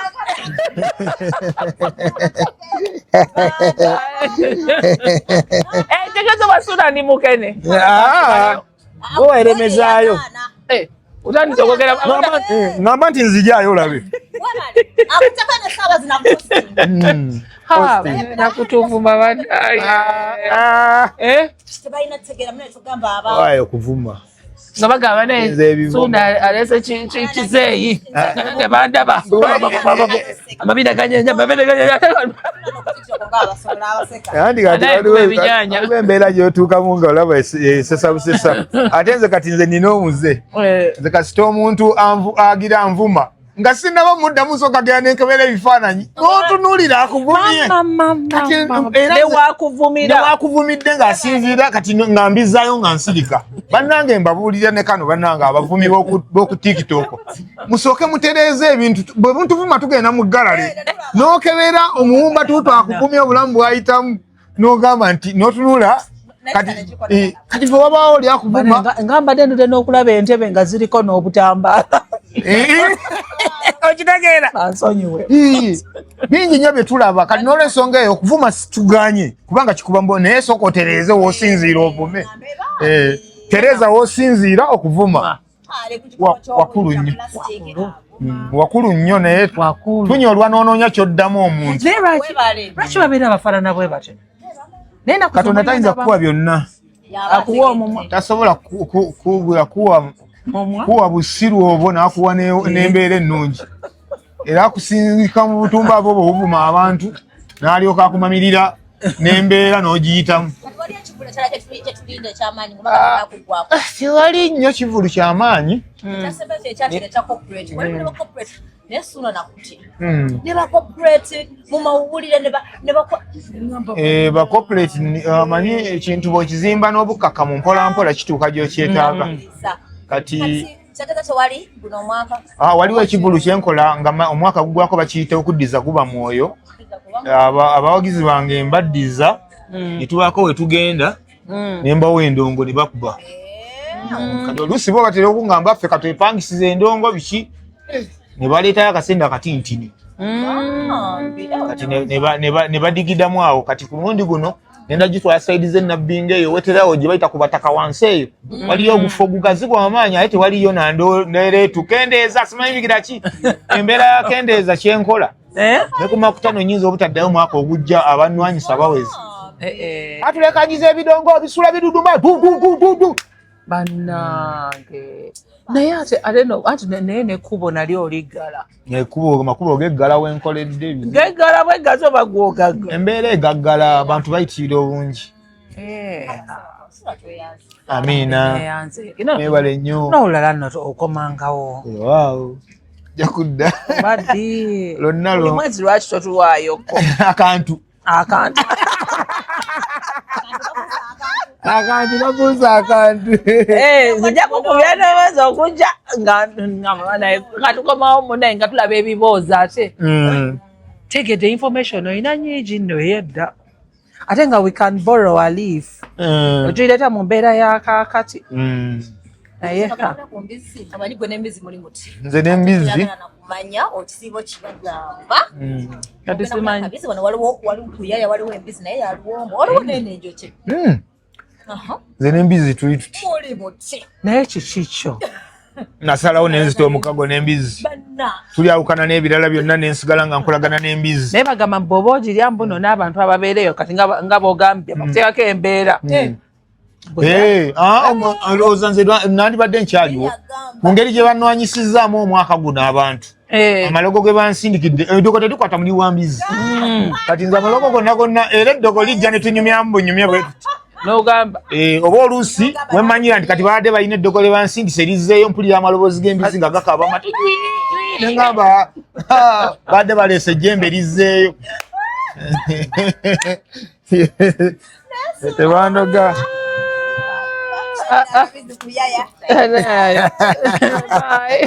tegezo basula ndi mukene oweremezaayo utandise okwogera ngamba nti nzijaayo olabe nakutuvuma okuvuma nga bagamba nesuna alese kizeeyi ne bandaba amabina ganyenya embeera gyotuukamu nga olaba esesa busesa ate nze kati nze nina omuze nze kasita omuntu agira nvuma nga sinaba muddamu soka gera nenkebera ebifaananyi n'otunuulira akuvumye newakuvumidde ng'asinziira kati nga mbizaayo nga nsirika bannange mbabuulira ne kano bannange abavumi b'oku TikTok musooke mutereeze ebintu bwe buntuvuma tugenda mu galale n'okebera omuwumba tuutu akuvumya obulamu bwayitamu n'ogamba nti n'otunula kati fe wabaawo lyakuvuma nga mbadde ndudde n'okulaba entebe nga ziriko n'obutambaala okitegeera ansonyiwe bingi nnyo bye tulaba kati n'olwensonga eyo okuvuma situganye kubanga kikuba mbo naye sooka otereeze w'osinziira ovume tereza w'osinziira okuvuma wakulu nnyo naye tunyolwa n'onoonya ky'oddamu omuntu lwaki babeera abafaanana bwe batyo katonda tayinza kukuwa byonna akuwa omumwa tasobola kuwa busiru obwo n'akuwa n'embeera ennungi era akusindika mu butumba abo bw'obuvuma abantu n'alyoka akumamirira n'embeera n'ogiyitamu siwali nnyo kivulu ky'amaanyi bakoperate amanyi ekintu bw'okizimba n'obukkakkamu mpolampola kituuka gy'okyetaaga kati waliwo ekivulu kyenkola nga omwaka gugwako bakiyita okuddiza guba mwoyo abawagizi bange mbaddiza netubaako we tugenda nembawo endongo ne bakuba kati oluusi bo batera okungamba ffe katwepangisiza endongo biki ne baleetayo akasente akatintini kati ne badigiddamu awo kati ku mulundi guno nenda gitwala saidi z'enabbinga eyo weterawo gye bayita ku bataka wansi eyo waliyo obufu obugazi bw'amaanyi ate waliyo nereetu kendeeza simanyi bigira ki embeera ya kendeeza kyenkola ne ku makutano nyinza obutaddayo mwaka ogujja abannwanyisa bawezi atulekanyiza ebidongo bisula biduduma dududududu bannange naye ate naye nekkubo nalyo oliggala makubo geggala wenkoledde geggala bwegazi oba gwogagga embeera egaggala abantu bayitirira obungi amiina mwebale nnyo n'olulala nno okomangawo waawo ja kudda baddi lonna buli mwezi lwaki totuwaayoko akantu babuuza akantu nja kukubya n'omwezi okujja nga tukomawo munaye nga tulaba ebiboozi ate tegedde information olina nyingi nno eyedda ate nga we can borrow a leaf ogireeta mu mbeera yakakati naye nze n'embizi manya okisiibo kibagamba kati simanyi kabisa waliwo kuyaya waliwo embizi naye yaluwombo waliwo n'enenjoke nze n'embizi tuli tuti naye kikikyo nasalawo nenzita omukago n'embizi tulyawukana n'ebirala byonna nensigala nga nkolagana n'embizi naye bagamba bw'oba ogirya mbuno n'abantu ababeereyo kati nga b'ogambye bakuteekako embeera olowooza nze nandibadde nkyaliwo mu ngeri gye bannwanyisizaamu omwaka guno abantu amalogo ge bansindikidde eddogo tetukwata muli wa mbizi kati nze amalogo gonna gonna era eddogo lijja ne tunyumyamu bunyumya bwe tuti n'ogamba oba oluusi wemmanyira nti kati baadde balina eddogo lye bansindise lizzeeyo mpulira amaloboozi g'embizi nga gakaba mati nengamba baadde baleese ejjembe lizzeeyo tebanoga kuyaya Bye.